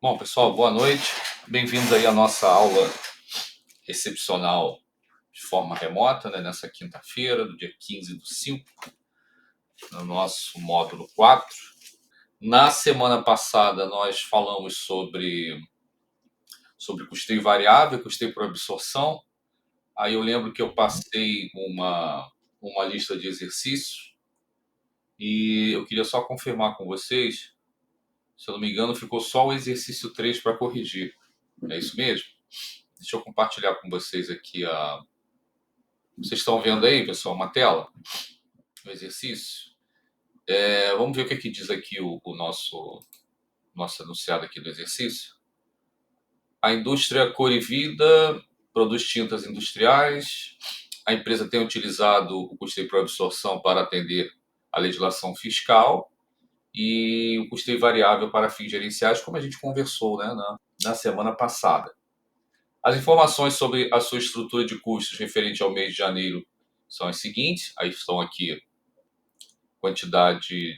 Bom, pessoal, boa noite. Bem-vindos aí à nossa aula excepcional de forma remota, né, nessa quinta-feira, do dia 15/5, no nosso módulo 4. Na semana passada, nós falamos sobre custeio variável, custeio por absorção. Aí eu lembro que eu passei uma lista de exercícios e eu queria só confirmar com vocês. Se eu não me engano, ficou só o exercício 3 para corrigir. É isso mesmo? Deixa eu compartilhar com vocês aqui a. Vocês estão vendo aí, pessoal, uma tela? O exercício? Vamos ver o que diz aqui o nosso enunciado aqui do exercício. A indústria Cor e Vida produz tintas industriais. A empresa tem utilizado o custeio por absorção para atender a legislação fiscal e o custeio variável para fins gerenciais, como a gente conversou, né, na semana passada. As informações sobre a sua estrutura de custos referente ao mês de janeiro são as seguintes. Aí estão aqui quantidade,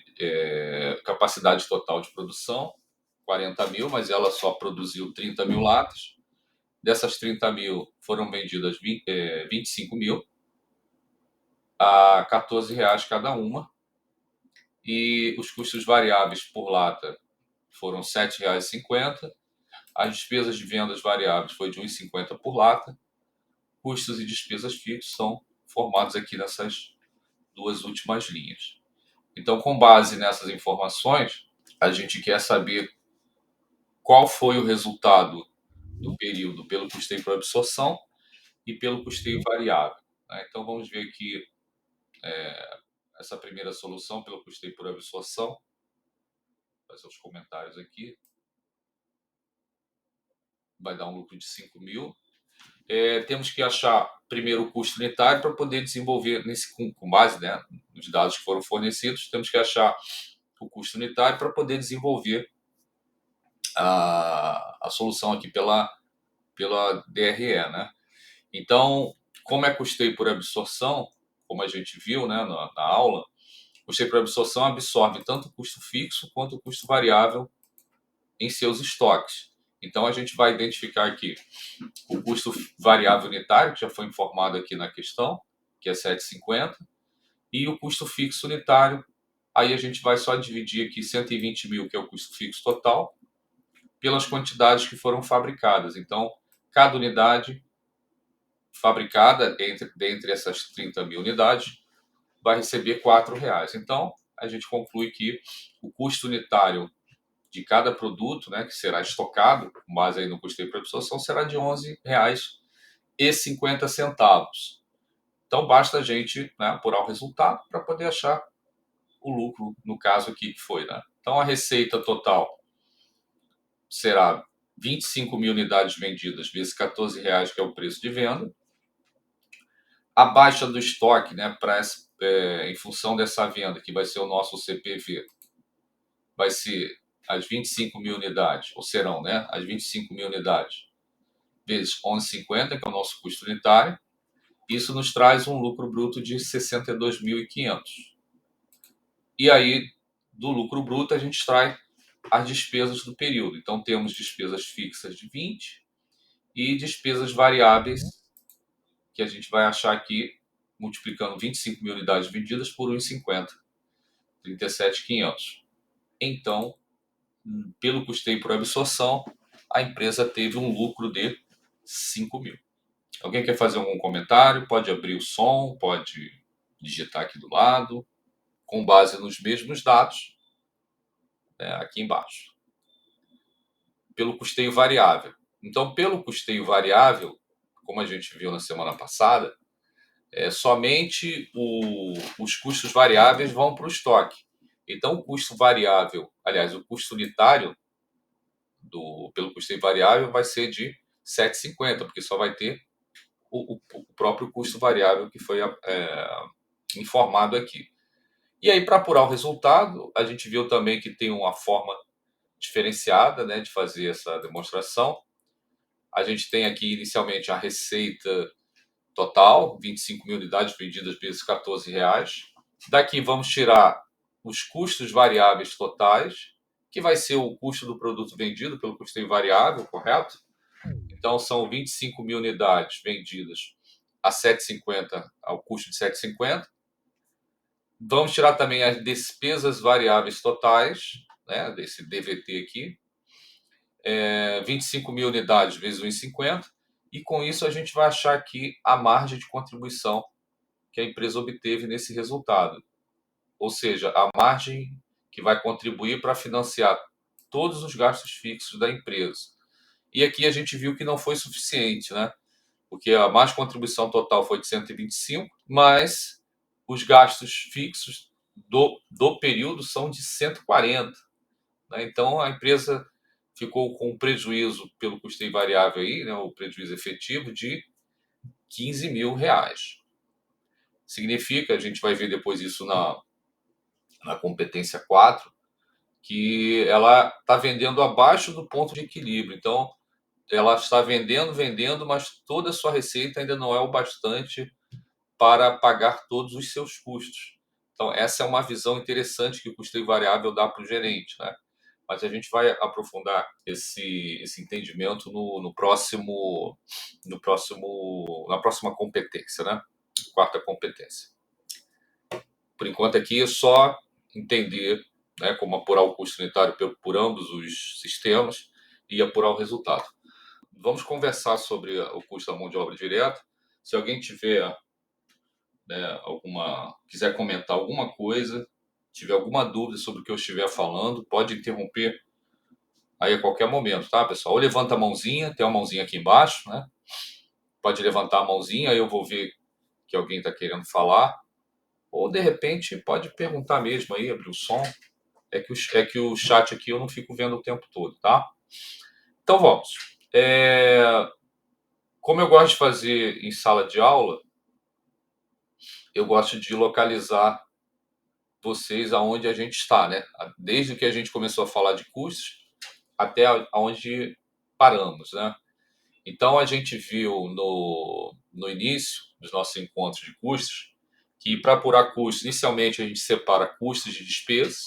capacidade total de produção, 40 mil, mas ela só produziu 30 mil latas. Dessas 30 mil foram vendidas 25 mil a R$ 14 cada uma. E os custos variáveis por lata foram R$ 7,50. As despesas de vendas variáveis foi de R$ 1,50 por lata. Custos e despesas fixos são formados aqui nessas duas últimas linhas. Então, com base nessas informações, a gente quer saber qual foi o resultado do período pelo custeio por absorção e pelo custeio variável. Então, vamos ver aqui essa primeira solução pelo custeio por absorção. Vou fazer os comentários aqui. Vai dar um lucro de 5 mil. Temos que achar primeiro o custo unitário para poder desenvolver, com base, né, nos dados que foram fornecidos, temos que achar o custo unitário para poder desenvolver a solução aqui pela DRE, né? Então, como é custeio por absorção, como a gente viu, né, na aula, custeio por absorção absorve tanto o custo fixo quanto o custo variável em seus estoques. Então, a gente vai identificar aqui o custo variável unitário, que já foi informado aqui na questão, que é 7,50, e o custo fixo unitário. Aí a gente vai só dividir aqui 120 mil, que é o custo fixo total, pelas quantidades que foram fabricadas. Então, cada unidade fabricada dentre essas 30 mil unidades vai receber R$ 4. Então, a gente conclui que o custo unitário de cada produto, né, que será estocado, com base aí no custeio por absorção, será de R$ 11,50. Então, basta a gente, né, apurar o resultado para poder achar o lucro, no caso aqui que foi, né? Então, a receita total será 25 mil unidades vendidas vezes R$ 14, que é o preço de venda. A baixa do estoque, né, em função dessa venda, que vai ser o nosso CPV, vai ser as 25 mil unidades, ou serão, né, as 25 mil unidades, vezes 11,50, que é o nosso custo unitário. Isso nos traz um lucro bruto de 62.500. E aí, do lucro bruto, a gente extrai as despesas do período. Então, temos despesas fixas de 20 e despesas variáveis, que a gente vai achar aqui, multiplicando 25 mil unidades vendidas por 1,50, 37.500. Então, pelo custeio por absorção, a empresa teve um lucro de 5 mil. Alguém quer fazer algum comentário? Pode abrir o som, pode digitar aqui do lado, com base nos mesmos dados, né, aqui embaixo. Pelo custeio variável. Então, pelo custeio variável, como a gente viu na semana passada, somente os custos variáveis vão para o estoque. Então, o custo variável, aliás, o custo unitário pelo custeio variável vai ser de 7,50, porque só vai ter o próprio custo variável que foi informado aqui. E aí, para apurar o resultado, a gente viu também que tem uma forma diferenciada, né, de fazer essa demonstração. A gente tem aqui inicialmente a receita total, 25 mil unidades vendidas vezes R$ 14. Daqui vamos tirar os custos variáveis totais, que vai ser o custo do produto vendido pelo custeio variável, correto? Então, são 25 mil unidades vendidas a 7,50, ao custo de 7,50. Vamos tirar também as despesas variáveis totais, né, desse DVT aqui, 25 mil unidades vezes 1,50, e com isso a gente vai achar aqui a margem de contribuição que a empresa obteve nesse resultado. Ou seja, a margem que vai contribuir para financiar todos os gastos fixos da empresa. E aqui a gente viu que não foi suficiente, né? Porque a mais contribuição total foi de 125, mas os gastos fixos do período são de 140. Né? Então a empresa ficou com um prejuízo pelo custeio variável aí, né? O prejuízo efetivo de 15 mil reais. Significa, a gente vai ver depois isso na competência 4, que ela está vendendo abaixo do ponto de equilíbrio. Então, ela está vendendo, mas toda a sua receita ainda não é o bastante para pagar todos os seus custos. Então, essa é uma visão interessante que o custeio variável dá para o gerente, né? Mas a gente vai aprofundar esse entendimento na próxima competência, né? Quarta competência. Por enquanto aqui é só entender, né, como apurar o custo unitário por ambos os sistemas e apurar o resultado. Vamos conversar sobre o custo da mão de obra direta. Se alguém tiver, né, quiser comentar alguma coisa, tiver alguma dúvida sobre o que eu estiver falando, pode interromper aí a qualquer momento, tá, pessoal? Ou levanta a mãozinha, tem uma mãozinha aqui embaixo, né? Pode levantar a mãozinha, aí eu vou ver que alguém está querendo falar. Ou, de repente, pode perguntar mesmo aí, abrir o som. É que o chat aqui eu não fico vendo o tempo todo, tá? Então, vamos. Como eu gosto de fazer em sala de aula, eu gosto de localizar vocês aonde a gente está, né? Desde que a gente começou a falar de custos até aonde paramos, né? Então, a gente viu no início dos nossos encontros de custos que, para apurar custos, inicialmente a gente separa custos de despesas,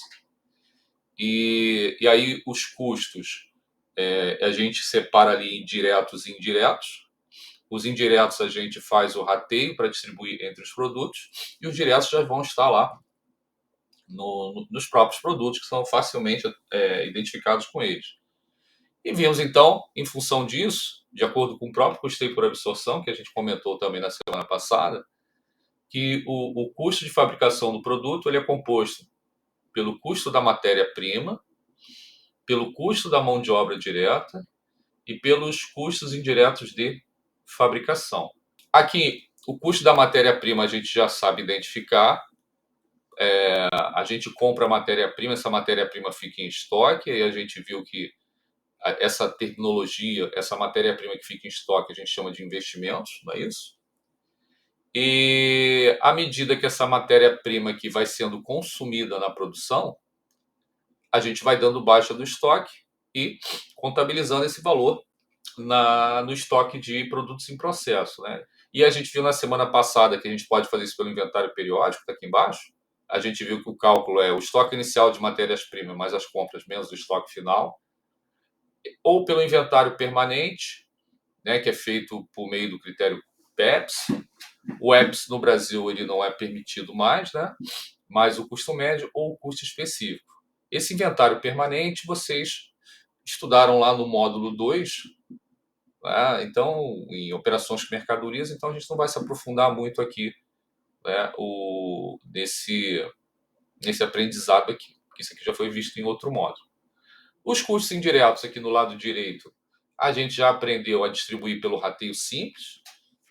e aí os custos a gente separa ali em diretos e indiretos. Os indiretos a gente faz o rateio para distribuir entre os produtos, e os diretos já vão estar lá nos próprios produtos, que são facilmente identificados com eles. E vimos então, em função disso, de acordo com o próprio custeio por absorção, que a gente comentou também na semana passada, que o custo de fabricação do produto ele é composto pelo custo da matéria-prima, pelo custo da mão de obra direta e pelos custos indiretos de fabricação. Aqui, o custo da matéria-prima a gente já sabe identificar. A gente compra a matéria-prima, essa matéria-prima fica em estoque, e a gente viu que essa tecnologia, essa matéria-prima que fica em estoque, a gente chama de investimentos, não é isso? E à medida que essa matéria-prima aqui vai sendo consumida na produção, a gente vai dando baixa do estoque e contabilizando esse valor no estoque de produtos em processo, né? E a gente viu na semana passada que a gente pode fazer isso pelo inventário periódico, está aqui embaixo. A gente viu que o cálculo é o estoque inicial de matérias-primas mais as compras menos o estoque final, ou pelo inventário permanente, né, que é feito por meio do critério PEPS. O EPS no Brasil ele não é permitido mais, né? Mas o custo médio ou o custo específico. Esse inventário permanente vocês estudaram lá no módulo 2, né? Então, em operações com mercadorias, então a gente não vai se aprofundar muito aqui, né, nesse aprendizado aqui, porque isso aqui já foi visto em outro módulo. Os custos indiretos aqui no lado direito, a gente já aprendeu a distribuir pelo rateio simples,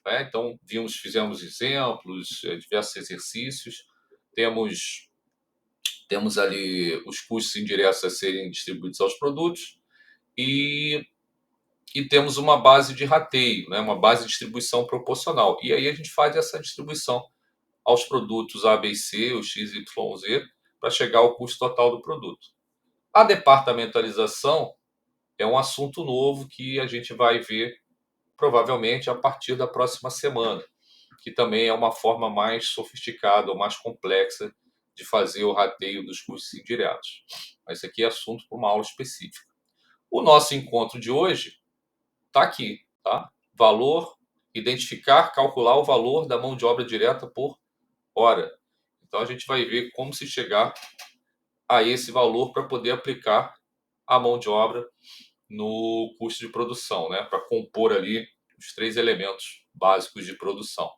né? Então, fizemos exemplos, diversos exercícios, temos ali os custos indiretos a serem distribuídos aos produtos, e temos uma base de rateio, né? Uma base de distribuição proporcional. E aí a gente faz essa distribuição aos produtos A, B e C, o X, Y, Z, para chegar ao custo total do produto. A departamentalização é um assunto novo que a gente vai ver provavelmente a partir da próxima semana, que também é uma forma mais sofisticada ou mais complexa de fazer o rateio dos custos indiretos. Mas isso aqui é assunto para uma aula específica. O nosso encontro de hoje está aqui, tá? Valor, identificar, calcular o valor da mão de obra direta por hora. Então a gente vai ver como se chegar a esse valor para poder aplicar a mão de obra no custo de produção, né? Para compor ali os 3 elementos básicos de produção.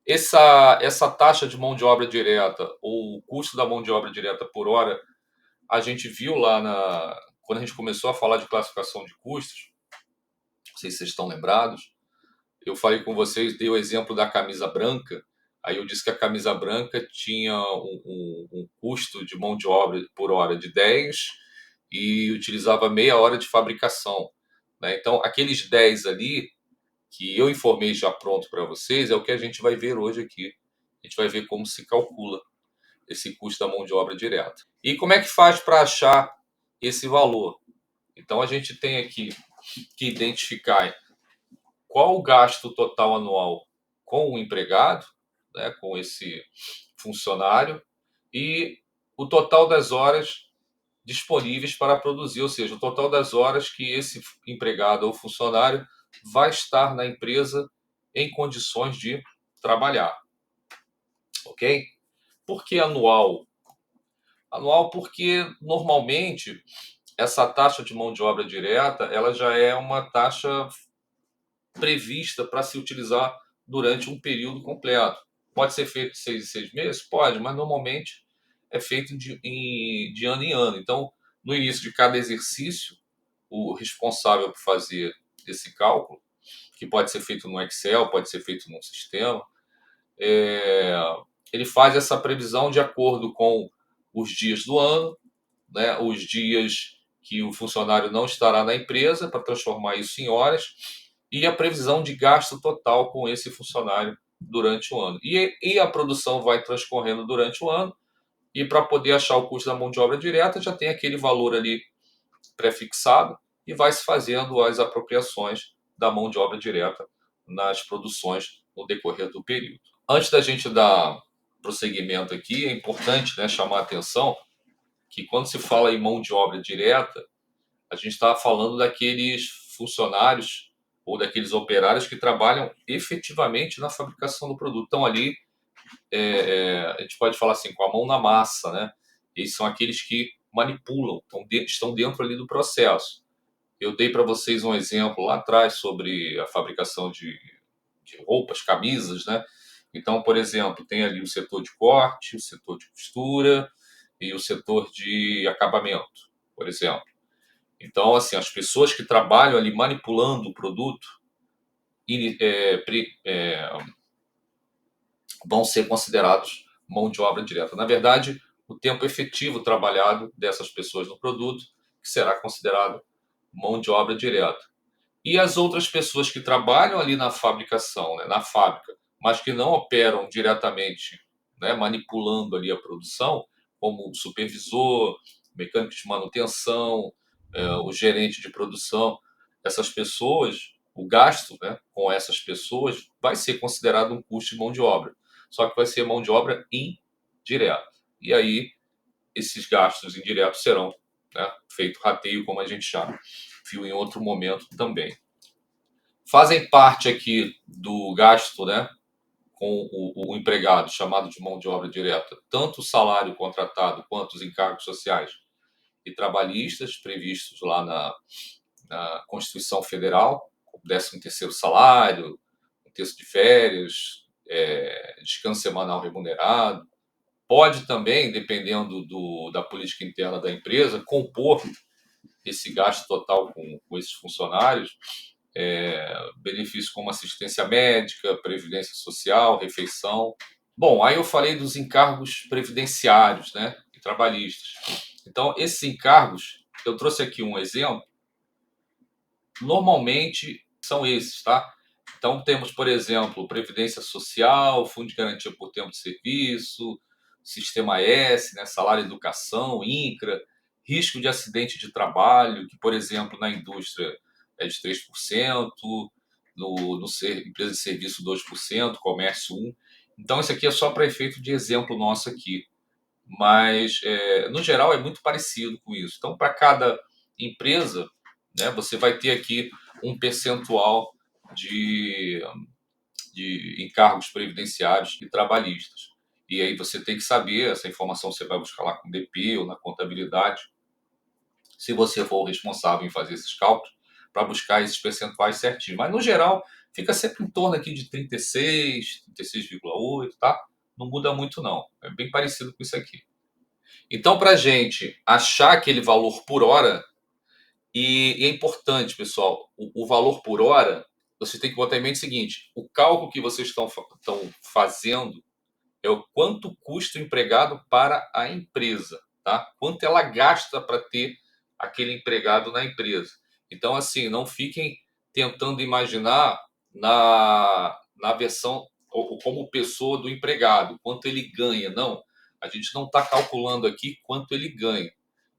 Essa taxa de mão de obra direta, ou o custo da mão de obra direta por hora, a gente viu lá quando a gente começou a falar de classificação de custos, não sei se vocês estão lembrados, eu falei com vocês, dei o exemplo da camisa branca, aí eu disse que a camisa branca tinha um custo de mão de obra por hora de 10 e utilizava meia hora de fabricação, né? Então, aqueles 10 ali, que eu informei já pronto para vocês, é o que a gente vai ver hoje aqui. A gente vai ver como se calcula esse custo da mão de obra direta. E como é que faz para achar esse valor? Então, a gente tem aqui que identificar qual o gasto total anual com o empregado, né, com esse funcionário, e o total das horas disponíveis para produzir, ou seja, o total das horas que esse empregado ou funcionário vai estar na empresa em condições de trabalhar, ok? Por que anual? Anual porque normalmente essa taxa de mão de obra direta ela já é uma taxa prevista para se utilizar durante um período completo. Pode ser feito de 6 em 6 meses? Pode, mas normalmente é feito de ano em ano. Então, no início de cada exercício, o responsável por fazer esse cálculo, que pode ser feito no Excel, pode ser feito num sistema, ele faz essa previsão de acordo com os dias do ano, né, os dias que o funcionário não estará na empresa, para transformar isso em horas, e a previsão de gasto total com esse funcionário durante o ano. E a produção vai transcorrendo durante o ano, e para poder achar o custo da mão de obra direta, já tem aquele valor ali pré-fixado, e vai se fazendo as apropriações da mão de obra direta nas produções no decorrer do período. Antes da gente dar prosseguimento aqui, é importante, né, chamar a atenção que quando se fala em mão de obra direta, a gente está falando daqueles funcionários ou daqueles operários que trabalham efetivamente na fabricação do produto. Estão ali, a gente pode falar assim, com a mão na massa, né? Eles são aqueles que manipulam, estão dentro ali do processo. Eu dei para vocês um exemplo lá atrás sobre a fabricação de roupas, camisas, né? Então, por exemplo, tem ali o setor de corte, o setor de costura e o setor de acabamento, por exemplo. Então, assim, as pessoas que trabalham ali manipulando o produto vão ser considerados mão de obra direta. Na verdade, o tempo efetivo trabalhado dessas pessoas no produto que será considerado mão de obra direta. E as outras pessoas que trabalham ali na fabricação, né, na fábrica, mas que não operam diretamente, né, manipulando ali a produção, como o supervisor, mecânico de manutenção, o gerente de produção, essas pessoas, o gasto, né, com essas pessoas vai ser considerado um custo de mão de obra, só que vai ser mão de obra indireta. E aí esses gastos indiretos serão, né, feito rateio, como a gente já viu em outro momento também. Fazem parte aqui do gasto, né, com o empregado, chamado de mão de obra direta, tanto o salário contratado quanto os encargos sociais e trabalhistas previstos lá na Constituição Federal, o 13º salário, o terço de férias, descanso semanal remunerado. Pode também, dependendo da política interna da empresa, compor esse gasto total com esses funcionários, benefícios como assistência médica, previdência social, refeição. Bom, aí eu falei dos encargos previdenciários, né, e trabalhistas. Então, esses encargos, eu trouxe aqui um exemplo, normalmente são esses, tá? Então, temos, por exemplo, Previdência Social, Fundo de Garantia por Tempo de Serviço, Sistema S, né, Salário e Educação, INCRA, risco de acidente de trabalho, que, por exemplo, na indústria é de 3%, empresa de serviço 2%, comércio 1%. Então, isso aqui é só para efeito de exemplo nosso aqui. mas no geral é muito parecido com isso. Então, para cada empresa, né, você vai ter aqui um percentual de, de encargos previdenciários e trabalhistas. E aí você tem que saber, essa informação você vai buscar lá com o DP ou na contabilidade, se você for o responsável em fazer esses cálculos, para buscar esses percentuais certinho. Mas, no geral, fica sempre em torno aqui de 36, 36,8, tá? Não muda muito, não. É bem parecido com isso aqui. Então, para a gente achar aquele valor por hora, e é importante, pessoal, o valor por hora, você tem que botar em mente o seguinte: o cálculo que vocês estão fazendo é o quanto custa o empregado para a empresa, tá? Quanto ela gasta para ter aquele empregado na empresa. Então, assim, não fiquem tentando imaginar na versão ou como pessoa do empregado, quanto ele ganha. Não, a gente não está calculando aqui quanto ele ganha.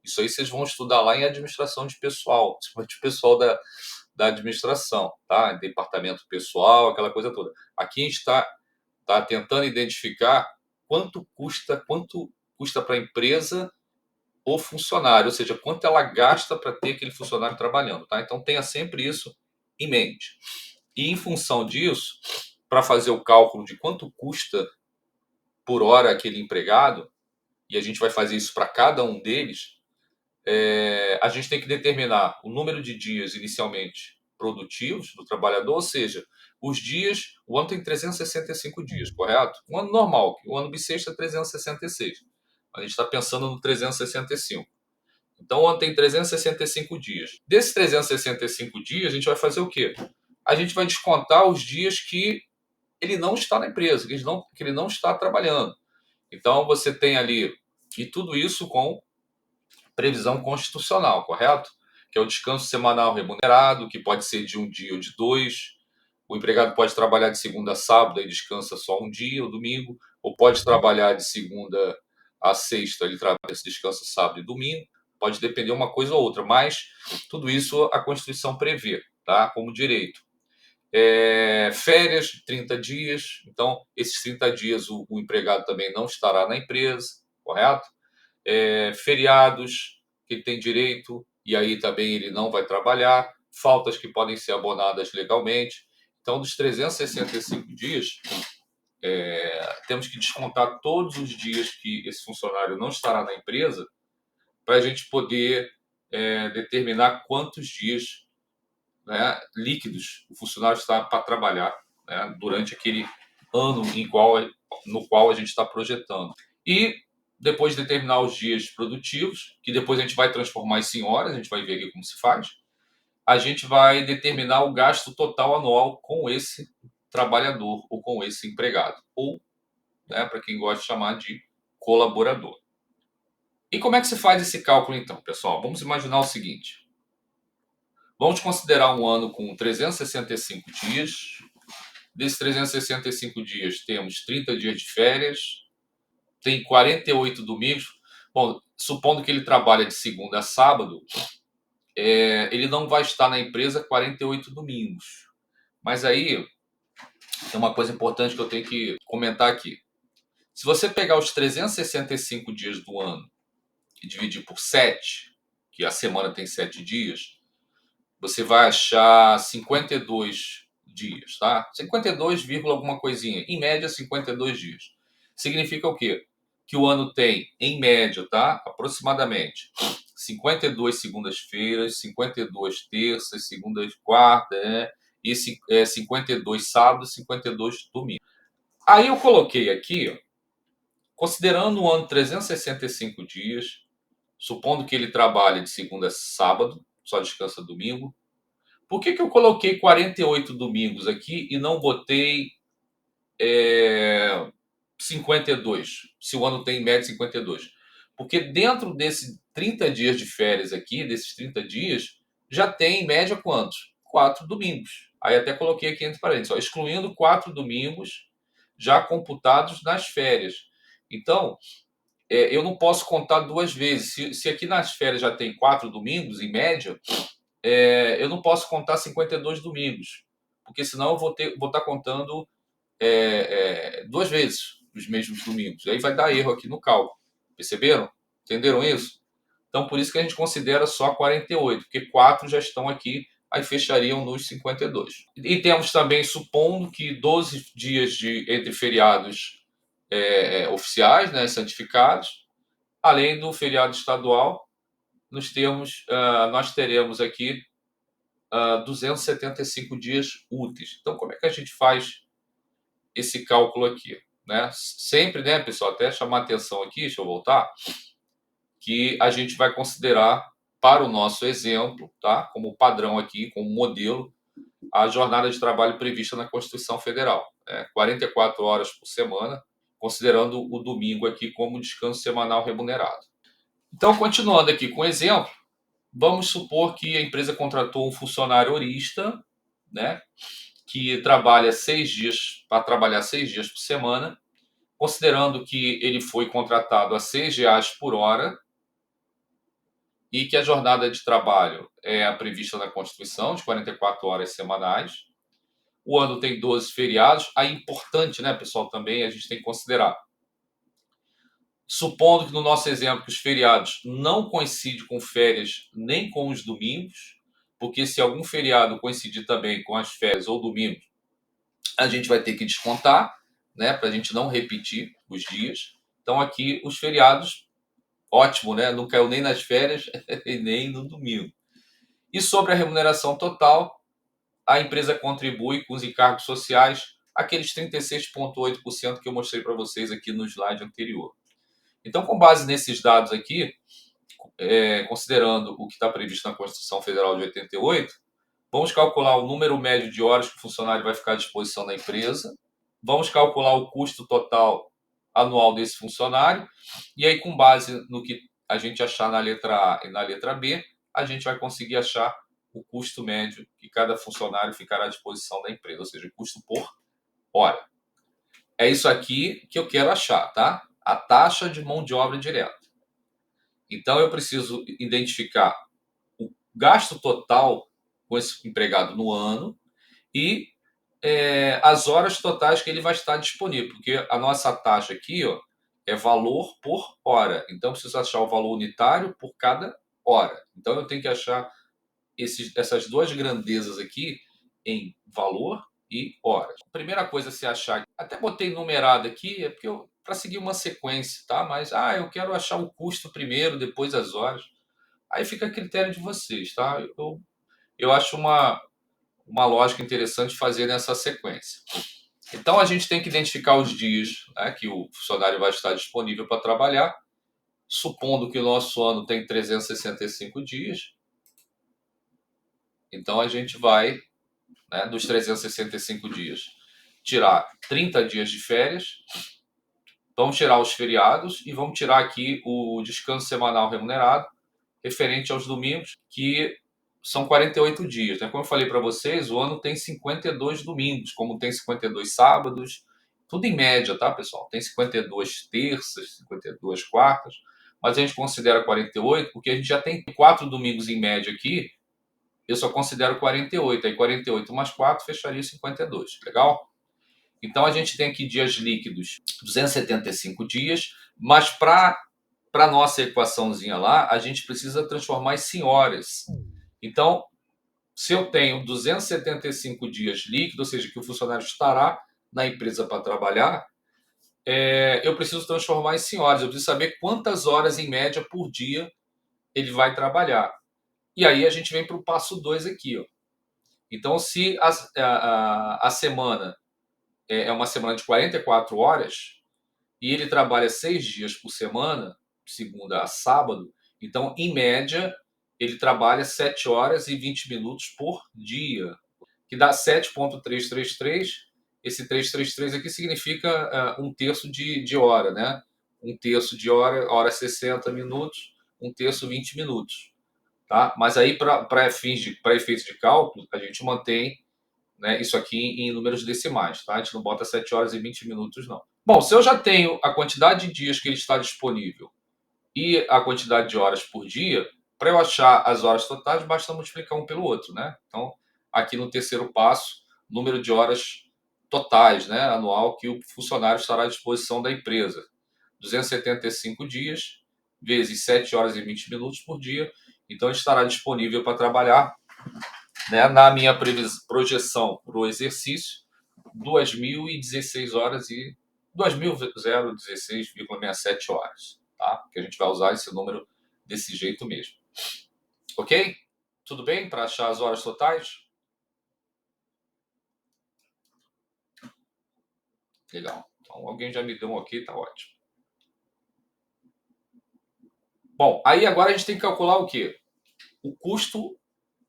Isso aí vocês vão estudar lá em administração de pessoal, principalmente o pessoal da administração, tá? Departamento pessoal, aquela coisa toda. Aqui a gente está tentando identificar quanto custa para a empresa o funcionário, ou seja, quanto ela gasta para ter aquele funcionário trabalhando, tá? Então tenha sempre isso em mente. E em função disso, para fazer o cálculo de quanto custa por hora aquele empregado, e a gente vai fazer isso para cada um deles, a gente tem que determinar o número de dias inicialmente produtivos do trabalhador, ou seja, os dias, o ano tem 365 dias, correto? Um ano normal, o ano bissexto é 366. A gente está pensando no 365. Então, o ano tem 365 dias. Desses 365 dias, a gente vai fazer o quê? A gente vai descontar os dias que ele não está na empresa, que ele não está trabalhando. Então, você tem ali, e tudo isso com previsão constitucional, correto? Que é o descanso semanal remunerado, que pode ser de um dia ou de dois. O empregado pode trabalhar de segunda a sábado e descansa só um dia, o domingo, ou pode trabalhar de segunda a sexta, ele descansa sábado e domingo. Pode depender uma coisa ou outra, mas tudo isso a Constituição prevê, tá? Como direito. Férias, 30 dias. Então, esses 30 dias o empregado também não estará na empresa, correto? Feriados que ele tem direito, e aí também ele não vai trabalhar, faltas que podem ser abonadas legalmente. Então, dos 365 dias, temos que descontar todos os dias que esse funcionário não estará na empresa para a gente poder determinar quantos dias, né, líquidos o funcionário está para trabalhar, né, durante aquele ano no qual a gente está projetando. E depois de determinar os dias produtivos, que depois a gente vai transformar isso em horas, a gente vai ver aqui como se faz, a gente vai determinar o gasto total anual com esse trabalhador ou com esse empregado, ou, né, para quem gosta de chamar de colaborador. E como é que se faz esse cálculo então, pessoal? Vamos imaginar o seguinte: vamos considerar um ano com 365 dias. Desses 365 dias, temos 30 dias de férias, tem 48 domingos. Bom, supondo que ele trabalha de segunda a sábado, ele não vai estar na empresa 48 domingos. Mas aí tem uma coisa importante que eu tenho que comentar aqui. Se você pegar os 365 dias do ano e dividir por 7, que a semana tem 7 dias, você vai achar 52 dias, tá? 52, alguma coisinha. Em média, 52 dias. Significa o quê? Que o ano tem, em média, tá? Aproximadamente 52 segundas-feiras, 52 terças, segundas, quartas, e 52 sábados, 52 domingos. Aí eu coloquei aqui, considerando o ano 365 dias, supondo que ele trabalhe de segunda a sábado, só descansa domingo. Por que eu coloquei 48 domingos aqui e não botei 52, se o ano tem em média 52? Porque dentro desses 30 dias de férias aqui, desses 30 dias, já tem em média quantos? 4 domingos. Aí até coloquei aqui entre parênteses, ó, excluindo 4 domingos já computados nas férias. Então, eu não posso contar duas vezes. Se aqui nas férias já tem 4 domingos, em média, eu não posso contar 52 domingos, porque senão eu vou estar contando duas vezes os mesmos domingos. Aí vai dar erro aqui no cálculo, Perceberam? Entenderam isso? Então, por isso que a gente considera só 48, porque 4 já estão aqui, aí fechariam nos 52. E temos também, supondo que 12 dias entre feriados oficiais, né, santificados, além do feriado estadual, nós teremos aqui 275 dias úteis. Então, como é que a gente faz esse cálculo aqui? Né? Sempre, né, pessoal, até chamar atenção aqui, deixa eu voltar, que a gente vai considerar para o nosso exemplo, tá? Como padrão aqui, como modelo, a jornada de trabalho prevista na Constituição Federal. 44 horas por semana, considerando o domingo aqui como descanso semanal remunerado. Então, continuando aqui com o exemplo, vamos supor que a empresa contratou um funcionário horista, né, que trabalha 6 dias, para trabalhar 6 dias por semana, considerando que ele foi contratado a R$ 6 por hora e que a jornada de trabalho é a prevista na Constituição, de 44 horas semanais. O ano tem 12 feriados. Aí, importante, né, pessoal, também a gente tem que considerar. Supondo que no nosso exemplo que os feriados não coincidem com férias nem com os domingos, porque se algum feriado coincidir também com as férias ou domingos, a gente vai ter que descontar, né, para a gente não repetir os dias. Então aqui os feriados, ótimo, né? Não caiu nem nas férias e nem no domingo. E sobre a remuneração total, a empresa contribui com os encargos sociais, aqueles 36,8% que eu mostrei para vocês aqui no slide anterior. Então, com base nesses dados aqui, considerando o que está previsto na Constituição Federal de 88, vamos calcular o número médio de horas que o funcionário vai ficar à disposição da empresa, vamos calcular o custo total anual desse funcionário, e aí, com base no que a gente achar na letra A e na letra B, a gente vai conseguir achar o custo médio que cada funcionário ficará à disposição da empresa, ou seja, o custo por hora. É isso aqui que eu quero achar, tá? A taxa de mão de obra direta. Então, eu preciso identificar o gasto total com esse empregado no ano e as horas totais que ele vai estar disponível, porque a nossa taxa aqui, ó, é valor por hora. Então, eu preciso achar o valor unitário por cada hora. Então, eu tenho que achar essas duas grandezas aqui em valor e horas. A primeira coisa a se achar, até botei numerado aqui, é porque para seguir uma sequência, tá? Mas, eu quero achar o custo primeiro, depois as horas. Aí fica a critério de vocês, tá? Eu acho uma lógica interessante fazer nessa sequência. Então, a gente tem que identificar os dias, né, que o funcionário vai estar disponível para trabalhar, supondo que o nosso ano tem 365 dias. Então, a gente vai, né, dos 365 dias, tirar 30 dias de férias, vamos tirar os feriados e vamos tirar aqui o descanso semanal remunerado, referente aos domingos, que são 48 dias. Né? Como eu falei para vocês, o ano tem 52 domingos, como tem 52 sábados, tudo em média, tá, pessoal? Tem 52 terças, 52 quartas, mas a gente considera 48 porque a gente já tem 4 domingos em média aqui, eu só considero 48. Aí 48 mais 4 fecharia 52. Legal? Então a gente tem aqui dias líquidos, 275 dias, mas para nossa equaçãozinha lá, a gente precisa transformar isso em horas. Então, se eu tenho 275 dias líquidos, ou seja, que o funcionário estará na empresa para trabalhar, eu preciso transformar isso em horas. Eu preciso saber quantas horas, em média, por dia ele vai trabalhar. E aí a gente vem para o passo 2 aqui. Ó. Então, se a semana é uma semana de 44 horas e ele trabalha 6 dias por semana, segunda a sábado, então, em média, ele trabalha 7 horas e 20 minutos por dia, que dá 7,333. Esse 333 aqui significa um terço de hora, né? Um terço de hora 60 minutos, um terço 20 minutos. Tá? Mas aí, para efeitos de cálculo, a gente mantém, né, isso aqui em números decimais. Tá? A gente não bota 7 horas e 20 minutos, não. Bom, se eu já tenho a quantidade de dias que ele está disponível e a quantidade de horas por dia, para eu achar as horas totais, basta multiplicar um pelo outro, né? Então, aqui no terceiro passo, número de horas totais, né, anual que o funcionário estará à disposição da empresa. 275 dias, vezes 7 horas e 20 minutos por dia. Então, ele estará disponível para trabalhar, né, na minha projeção para o exercício, 2.016 horas e 2.016,67 horas. Tá? Que a gente vai usar esse número desse jeito mesmo. Ok? Tudo bem para achar as horas totais? Legal. Então, alguém já me deu um ok, tá ótimo. Bom, aí agora a gente tem que calcular o quê? O custo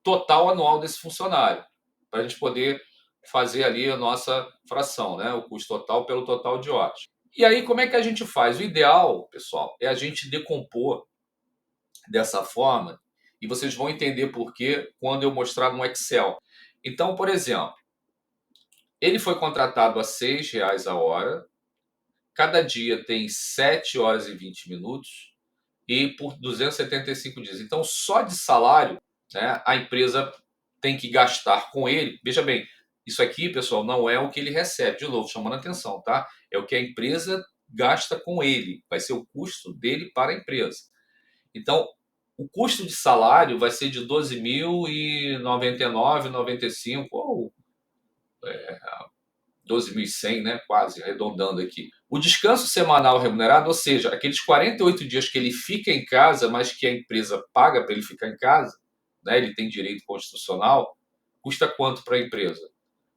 total anual desse funcionário, para a gente poder fazer ali a nossa fração, né? O custo total pelo total de horas. E aí, como é que a gente faz? O ideal, pessoal, é a gente decompor dessa forma, e vocês vão entender por quê quando eu mostrar no Excel. Então, por exemplo, ele foi contratado a R$ 6 a hora, cada dia tem 7 horas e 20 minutos, e por 275 dias. Então, só de salário, né, a empresa tem que gastar com ele. Veja bem, isso aqui, pessoal, não é o que ele recebe. De novo, chamando a atenção, tá? É o que a empresa gasta com ele. Vai ser o custo dele para a empresa. Então, o custo de salário vai ser de 12.099,95 ou 12.100, né? Quase, arredondando aqui. O descanso semanal remunerado, ou seja, aqueles 48 dias que ele fica em casa, mas que a empresa paga para ele ficar em casa, né? Ele tem direito constitucional, custa quanto para a empresa?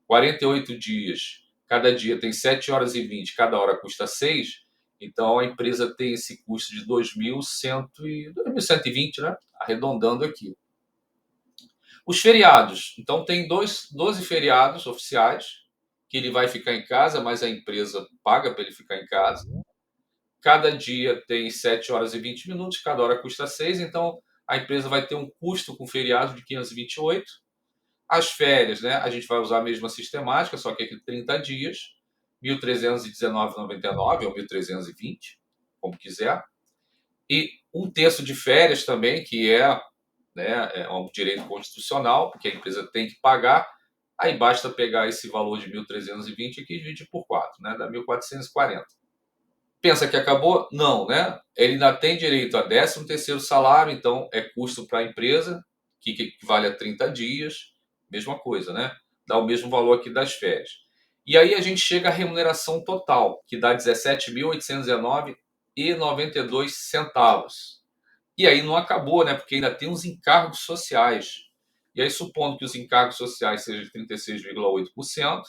48 dias, cada dia tem 7 horas e 20, cada hora custa 6, então a empresa tem esse custo de 2.120, né? Arredondando aqui. Os feriados. Então, tem 12 feriados oficiais que ele vai ficar em casa, mas a empresa paga para ele ficar em casa. Cada dia tem 7 horas e 20 minutos, cada hora custa 6, então a empresa vai ter um custo com feriado de 528. As férias, né? A gente vai usar a mesma sistemática, só que aqui 30 dias, 1.319,99 ou 1.320, como quiser. E um terço de férias também, que né, é um direito constitucional, porque a empresa tem que pagar. Aí basta pegar esse valor de 1.320 aqui e dividir por 4, né? Dá 1.440. Pensa que acabou? Não, né? Ele ainda tem direito a 13º salário, então é custo para a empresa, que equivale a 30 dias, mesma coisa, né? Dá o mesmo valor aqui das férias. E aí a gente chega à remuneração total, que dá 17.819,92. E aí não acabou, né? Porque ainda tem os encargos sociais. E aí, supondo que os encargos sociais sejam de 36,8%,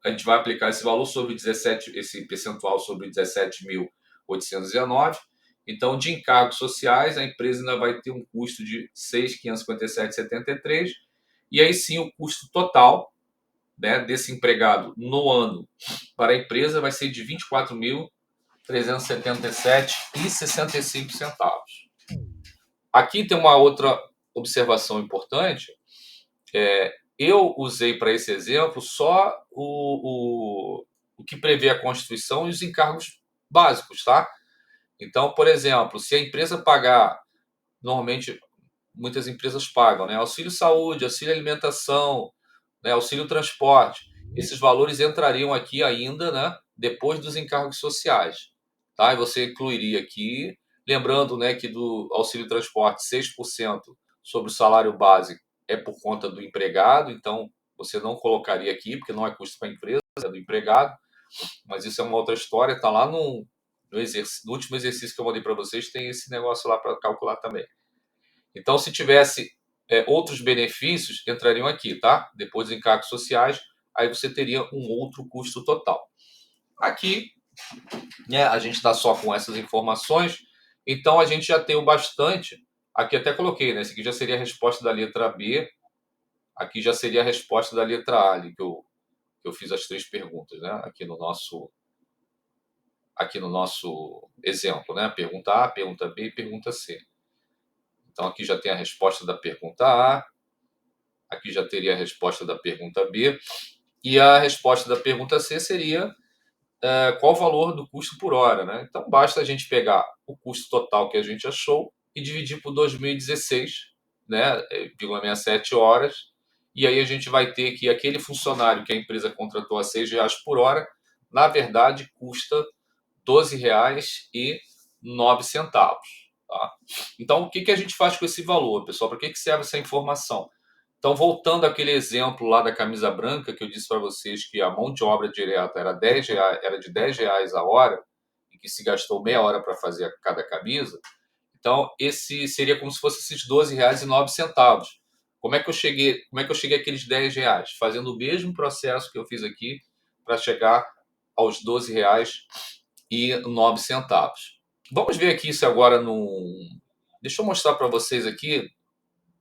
a gente vai aplicar esse valor sobre 17, esse percentual sobre 17.819. Então, de encargos sociais, a empresa ainda vai ter um custo de 6.557,73. E aí sim, o custo total, né, desse empregado no ano para a empresa vai ser de 24.377,65. Aqui tem uma outra observação importante. Eu usei para esse exemplo só o que prevê a Constituição e os encargos básicos, tá? Então, por exemplo, se a empresa pagar, normalmente muitas empresas pagam, né? Auxílio saúde, auxílio alimentação, né? Auxílio transporte, esses valores entrariam aqui ainda, né? Depois dos encargos sociais, tá? E você incluiria aqui, lembrando, né, que do auxílio transporte 6% sobre o salário base é por conta do empregado, então você não colocaria aqui, porque não é custo para a empresa, é do empregado, mas isso é uma outra história, está lá no último exercício que eu mandei para vocês, tem esse negócio lá para calcular também. Então, se tivesse outros benefícios, entrariam aqui, tá? Depois dos encargos sociais, aí você teria um outro custo total. Aqui, né, a gente está só com essas informações, então a gente já tem o bastante. Aqui até coloquei, né? Esse aqui já seria a resposta da letra B, aqui já seria a resposta da letra A, ali, que eu fiz as 3 perguntas, né? Aqui no nosso exemplo, né? Pergunta A, pergunta B e pergunta C. Então aqui já tem a resposta da pergunta A, aqui já teria a resposta da pergunta B, e a resposta da pergunta C seria qual o valor do custo por hora, né? Então basta a gente pegar o custo total que a gente achou e dividir por 2016, né? 0,67 horas, e aí a gente vai ter que aquele funcionário que a empresa contratou a R$ 6 por hora na verdade, custa R$ 12,09. Tá? Então, o que a gente faz com esse valor, pessoal? Para que serve essa informação? Então, voltando àquele exemplo lá da camisa branca, que eu disse para vocês que a mão de obra direta era R$ 10, era de R$ 10 a hora, e que se gastou meia hora para fazer cada camisa. Então, esse seria como se fosse esses R$ 12,09. Como é que eu cheguei àqueles R$ 10? Fazendo o mesmo processo que eu fiz aqui para chegar aos R$ 12,09. Vamos ver aqui isso agora no. Deixa eu mostrar para vocês aqui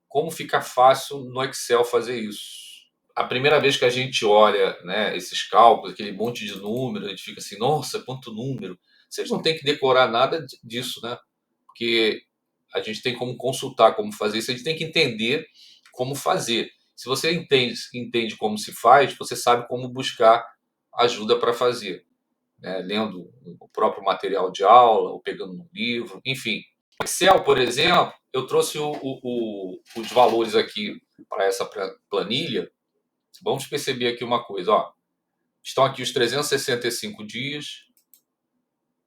como fica fácil no Excel fazer isso. A primeira vez que a gente olha, né, esses cálculos, aquele monte de número, a gente fica assim, nossa, quanto número. Vocês não têm que decorar nada disso, né? Porque a gente tem como consultar como fazer isso, a gente tem que entender como fazer. Se você entende como se faz, você sabe como buscar ajuda para fazer, né? Lendo o próprio material de aula, ou pegando um livro, enfim. Excel, por exemplo, eu trouxe os valores aqui para essa planilha. Vamos perceber aqui uma coisa, ó. Estão aqui os 365 dias.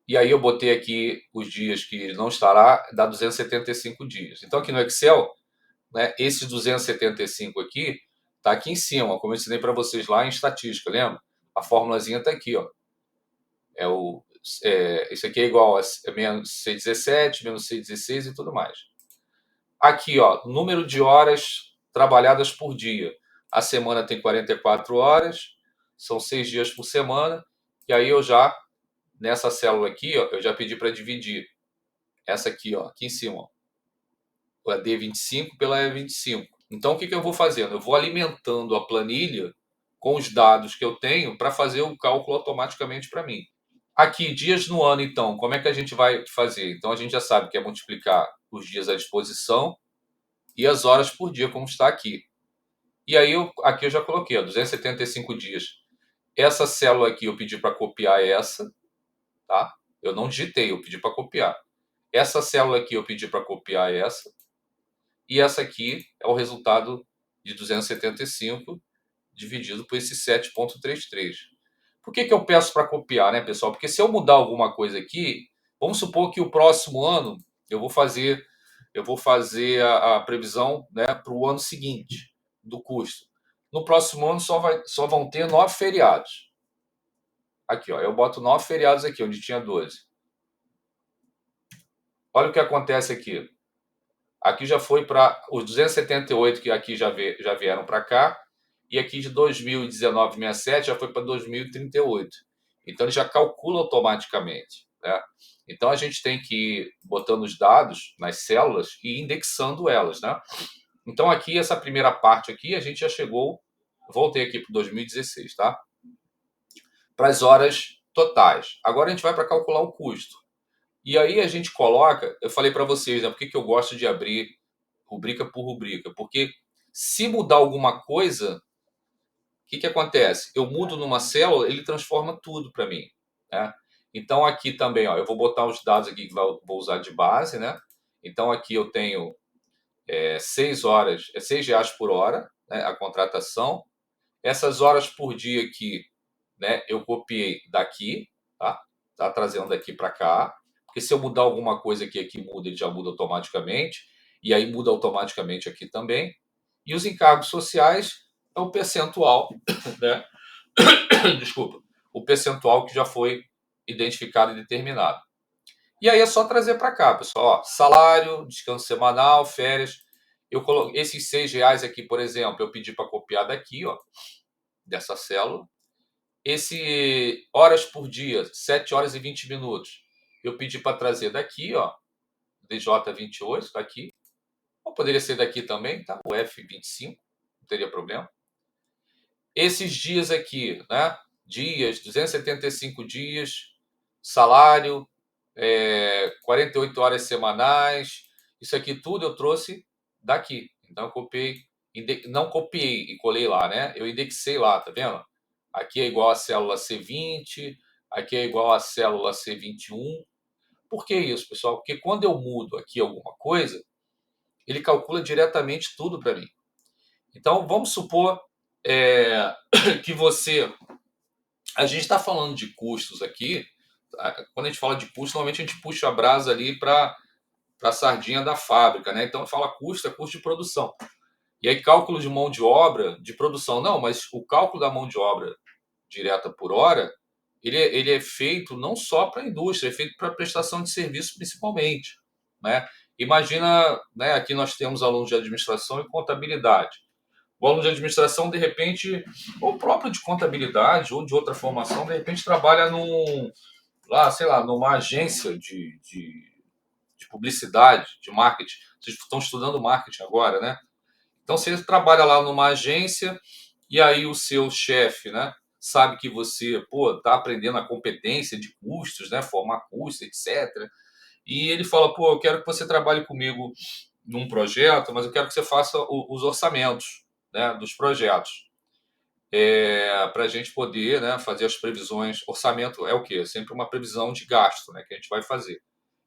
E aí eu botei aqui os dias que ele não estará, dá 275 dias. Então aqui no Excel, né, esses 275 aqui, tá aqui em cima, como eu ensinei para vocês lá em estatística, lembra? A formulazinha tá aqui, ó. Isso aqui é igual a menos 617, menos 616 e tudo mais. Aqui, ó, número de horas trabalhadas por dia. A semana tem 44 horas, são 6 dias por semana, e aí eu já, nessa célula aqui, ó, eu já pedi para dividir essa aqui, ó, aqui em cima, ó, a D25 pela E25. Então, o que eu vou fazendo? Eu vou alimentando a planilha com os dados que eu tenho para fazer o cálculo automaticamente para mim. Aqui, dias no ano, então, como é que a gente vai fazer? Então, a gente já sabe que é multiplicar os dias à disposição e as horas por dia, como está aqui. E aí, aqui eu já coloquei, ó, 275 dias. Essa célula aqui eu pedi para copiar essa, tá? Eu não digitei, eu pedi para copiar. Essa célula aqui eu pedi para copiar essa. E essa aqui é o resultado de 275 dividido por esse 7,33. Por que eu peço para copiar, né, pessoal? Porque se eu mudar alguma coisa aqui, vamos supor que o próximo ano eu vou fazer a previsão, né, para o ano seguinte do custo. No próximo ano só vão ter 9 feriados. Aqui, ó, eu boto 9 feriados aqui, onde tinha 12. Olha o que acontece aqui. Aqui já foi para os 278 que aqui já vieram para cá, e aqui de 2019,67 já foi para 2038. Então ele já calcula automaticamente, né? Então a gente tem que ir botando os dados nas células e indexando elas, né? Então aqui essa primeira parte aqui a gente já chegou, voltei aqui para 2016, tá? Para as horas totais. Agora a gente vai para calcular o custo. E aí a gente coloca, eu falei para vocês, né, por que eu gosto de abrir rubrica por rubrica? Porque se mudar alguma coisa, o que acontece? Eu mudo numa célula, ele transforma tudo para mim, né? Então aqui também, ó, eu vou botar os dados aqui que vou usar de base, né? Então aqui eu tenho 6 horas, R$ 6 por hora, né, a contratação. Essas horas por dia aqui, né, eu copiei daqui, tá? Tá trazendo daqui para cá. Porque se eu mudar alguma coisa aqui muda, ele já muda automaticamente. E aí muda automaticamente aqui também. E os encargos sociais é o percentual, né? Desculpa. O percentual que já foi identificado e determinado. E aí é só trazer para cá, pessoal. Ó, salário, descanso semanal, férias. Eu coloquei esses R$ 6 aqui, por exemplo, eu pedi para copiar daqui, ó, dessa célula. Esse horas por dia, 7 horas e 20 minutos. Eu pedi para trazer daqui, ó, DJ28, tá aqui. Ou poderia ser daqui também, tá? O F25, não teria problema. Esses dias aqui, né? Dias, 275 dias, salário, 48 horas semanais. Isso aqui tudo eu trouxe daqui. Então eu copiei, não copiei e colei lá, né? Eu indexei lá, tá vendo? Aqui é igual a célula C20, aqui é igual a célula C21. Por que isso, pessoal? Porque quando eu mudo aqui alguma coisa, ele calcula diretamente tudo para mim. Então, vamos supor que você A gente está falando de custos aqui. Quando a gente fala de custo, normalmente a gente puxa a brasa ali para a sardinha da fábrica, né? Então fala custo, é custo de produção. E aí cálculo de mão de obra de produção. Não, mas o cálculo da mão de obra direta por hora, ele é feito não só para a indústria, é feito para prestação de serviço principalmente, né? Imagina, né, aqui nós temos alunos de administração e contabilidade. O aluno de administração, de repente, ou próprio de contabilidade ou de outra formação, de repente trabalha lá, sei lá, numa agência de publicidade, de marketing. Vocês estão estudando marketing agora, né? Então você trabalha lá numa agência e aí o seu chefe, né, sabe que você, pô, tá aprendendo a competência de custos, né, formar custos, etc. E ele fala, pô, eu quero que você trabalhe comigo num projeto, mas eu quero que você faça os orçamentos, né, dos projetos. Para a gente poder, né, fazer as previsões. Orçamento é o quê? É sempre uma previsão de gasto, né, que a gente vai fazer.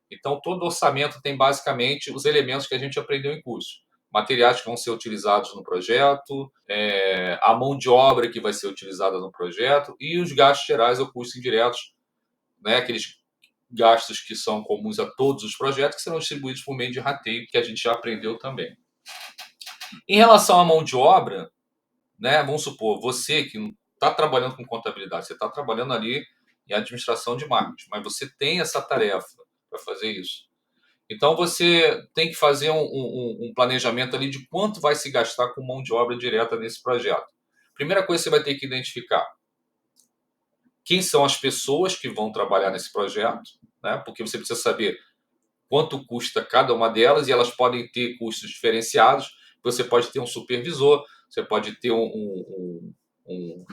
Então, todo orçamento tem basicamente os elementos que a gente aprendeu em curso. Materiais que vão ser utilizados no projeto, a mão de obra que vai ser utilizada no projeto e os gastos gerais ou custos indiretos, né, aqueles gastos que são comuns a todos os projetos, que serão distribuídos por meio de rateio, que a gente já aprendeu também. Em relação à mão de obra, né, vamos supor, você que não está trabalhando com contabilidade, você está trabalhando ali em administração de marketing, mas você tem essa tarefa para fazer isso. Então você tem que fazer um planejamento ali de quanto vai se gastar com mão de obra direta nesse projeto. Primeira coisa, você vai ter que identificar quem são as pessoas que vão trabalhar nesse projeto, né? Porque você precisa saber quanto custa cada uma delas e elas podem ter custos diferenciados. Você pode ter um supervisor, você pode ter um, um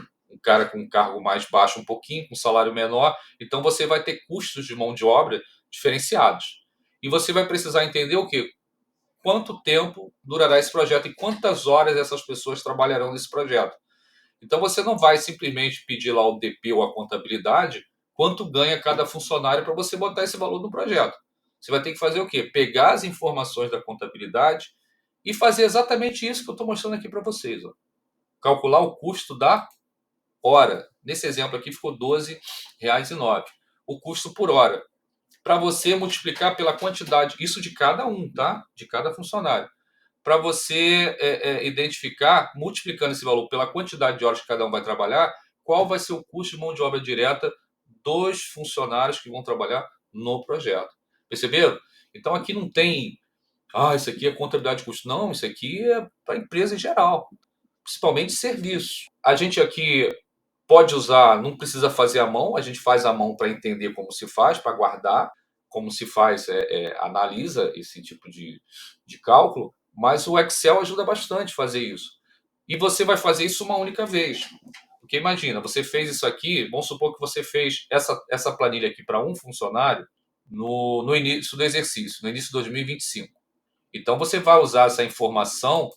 cara com um cargo mais baixo um pouquinho, com um salário menor. Então você vai ter custos de mão de obra diferenciados. E você vai precisar entender o quê? Quanto tempo durará esse projeto e quantas horas essas pessoas trabalharão nesse projeto. Então você não vai simplesmente pedir lá o DP ou a contabilidade quanto ganha cada funcionário para você botar esse valor no projeto. Você vai ter que fazer o quê? Pegar as informações da contabilidade e fazer exatamente isso que eu estou mostrando aqui para vocês. Ó. Calcular o custo da hora. Nesse exemplo aqui ficou R$ 12,09. O custo por hora. Para você multiplicar pela quantidade, isso de cada um, tá? De cada funcionário. Para você identificar, multiplicando esse valor pela quantidade de horas que cada um vai trabalhar, qual vai ser o custo de mão de obra direta dos funcionários que vão trabalhar no projeto. Perceberam? Então aqui não tem, isso aqui é contabilidade de custo. Não, isso aqui é para a empresa em geral, principalmente serviço. A gente aqui pode usar, não precisa fazer à mão, a gente faz à mão para entender como se faz, para guardar, como se faz, analisa esse tipo de cálculo, mas o Excel ajuda bastante a fazer isso. E você vai fazer isso uma única vez. Porque imagina, você fez isso aqui, vamos supor que você fez essa planilha aqui para um funcionário no início do exercício, no início de 2025. Então você vai usar essa informação,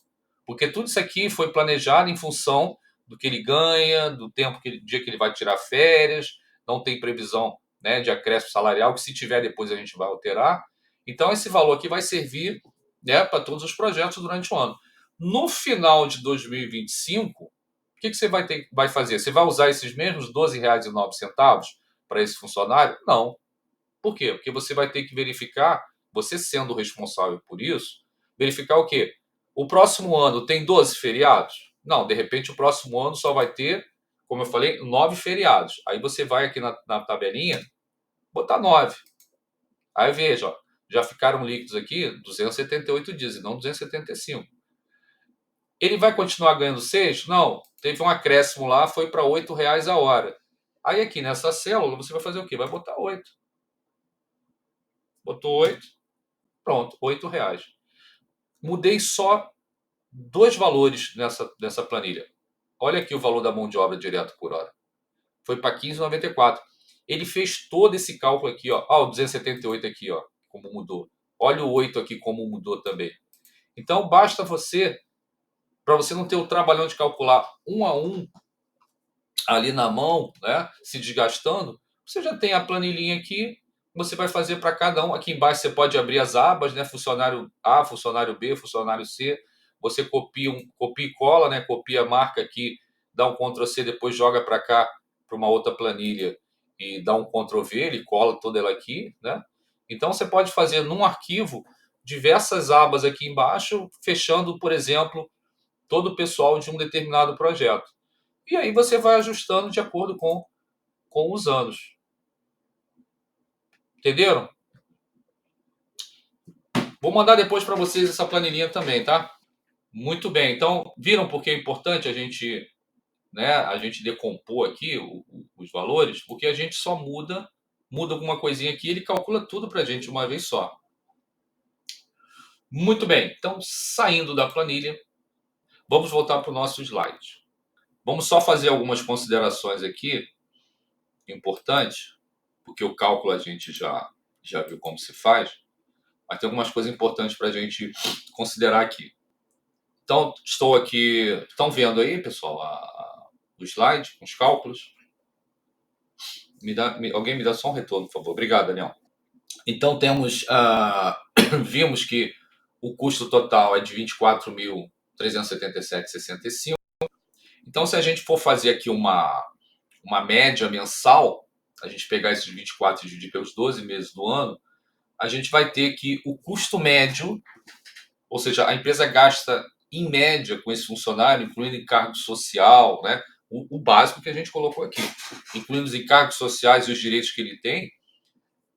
porque tudo isso aqui foi planejado em função do que ele ganha, do tempo do dia que ele vai tirar férias, não tem previsão, né, de acréscimo salarial, que se tiver depois a gente vai alterar. Então esse valor aqui vai servir, né, para todos os projetos durante o ano. No final de 2025, o que você vai fazer? Você vai usar esses mesmos R$ 12,09 para esse funcionário? Não. Por quê? Porque você vai ter que verificar, você sendo responsável por isso, verificar o quê? O próximo ano tem 12 feriados? Não, de repente o próximo ano só vai ter, como eu falei, 9 feriados. Aí você vai aqui na tabelinha, botar 9. Aí veja, ó, já ficaram líquidos aqui 278 dias e não 275. Ele vai continuar ganhando 6? Não, teve um acréscimo lá, foi para R$ 8 a hora. Aí aqui nessa célula você vai fazer o quê? Vai botar 8. Botou 8, pronto, R$ 8. Mudei só dois valores nessa planilha. Olha aqui o valor da mão de obra direto por hora. Foi para 15,94. Ele fez todo esse cálculo aqui, ó. O 278 aqui, ó, como mudou. Olha o 8 aqui como mudou também. Então basta você, para você não ter o trabalhão de calcular um a um ali na mão, né, se desgastando, você já tem a planilhinha aqui, você vai fazer para cada um. Aqui embaixo você pode abrir as abas, né, funcionário A, funcionário B, funcionário C. Você copia e cola, né, copia a marca aqui, dá um Ctrl C, depois joga para cá para uma outra planilha e dá um Ctrl+V, ele cola toda ela aqui, né? Então você pode fazer num arquivo diversas abas aqui embaixo, fechando, por exemplo, todo o pessoal de um determinado projeto. E aí você vai ajustando de acordo com os anos. Entenderam? Vou mandar depois para vocês essa planilhinha também, tá? Muito bem. Então, viram por que é importante a gente decompor aqui os valores? Porque a gente só muda alguma coisinha aqui, ele calcula tudo para a gente uma vez só. Muito bem. Então, saindo da planilha, vamos voltar para o nosso slide. Vamos só fazer algumas considerações aqui importantes, porque o cálculo a gente já viu como se faz, mas tem algumas coisas importantes para a gente considerar aqui. Então, estou aqui. Estão vendo aí, pessoal, o slide com os cálculos? Alguém me dá só um retorno, por favor. Obrigado, Daniel. Então, vimos que o custo total é de 24.377,65. Então, se a gente for fazer aqui uma média mensal, a gente pegar esses 24 e dividir pelos 12 meses do ano, a gente vai ter que o custo médio, ou seja, a empresa gasta em média com esse funcionário, incluindo encargo social, né? O básico que a gente colocou aqui, incluindo os encargos sociais e os direitos que ele tem,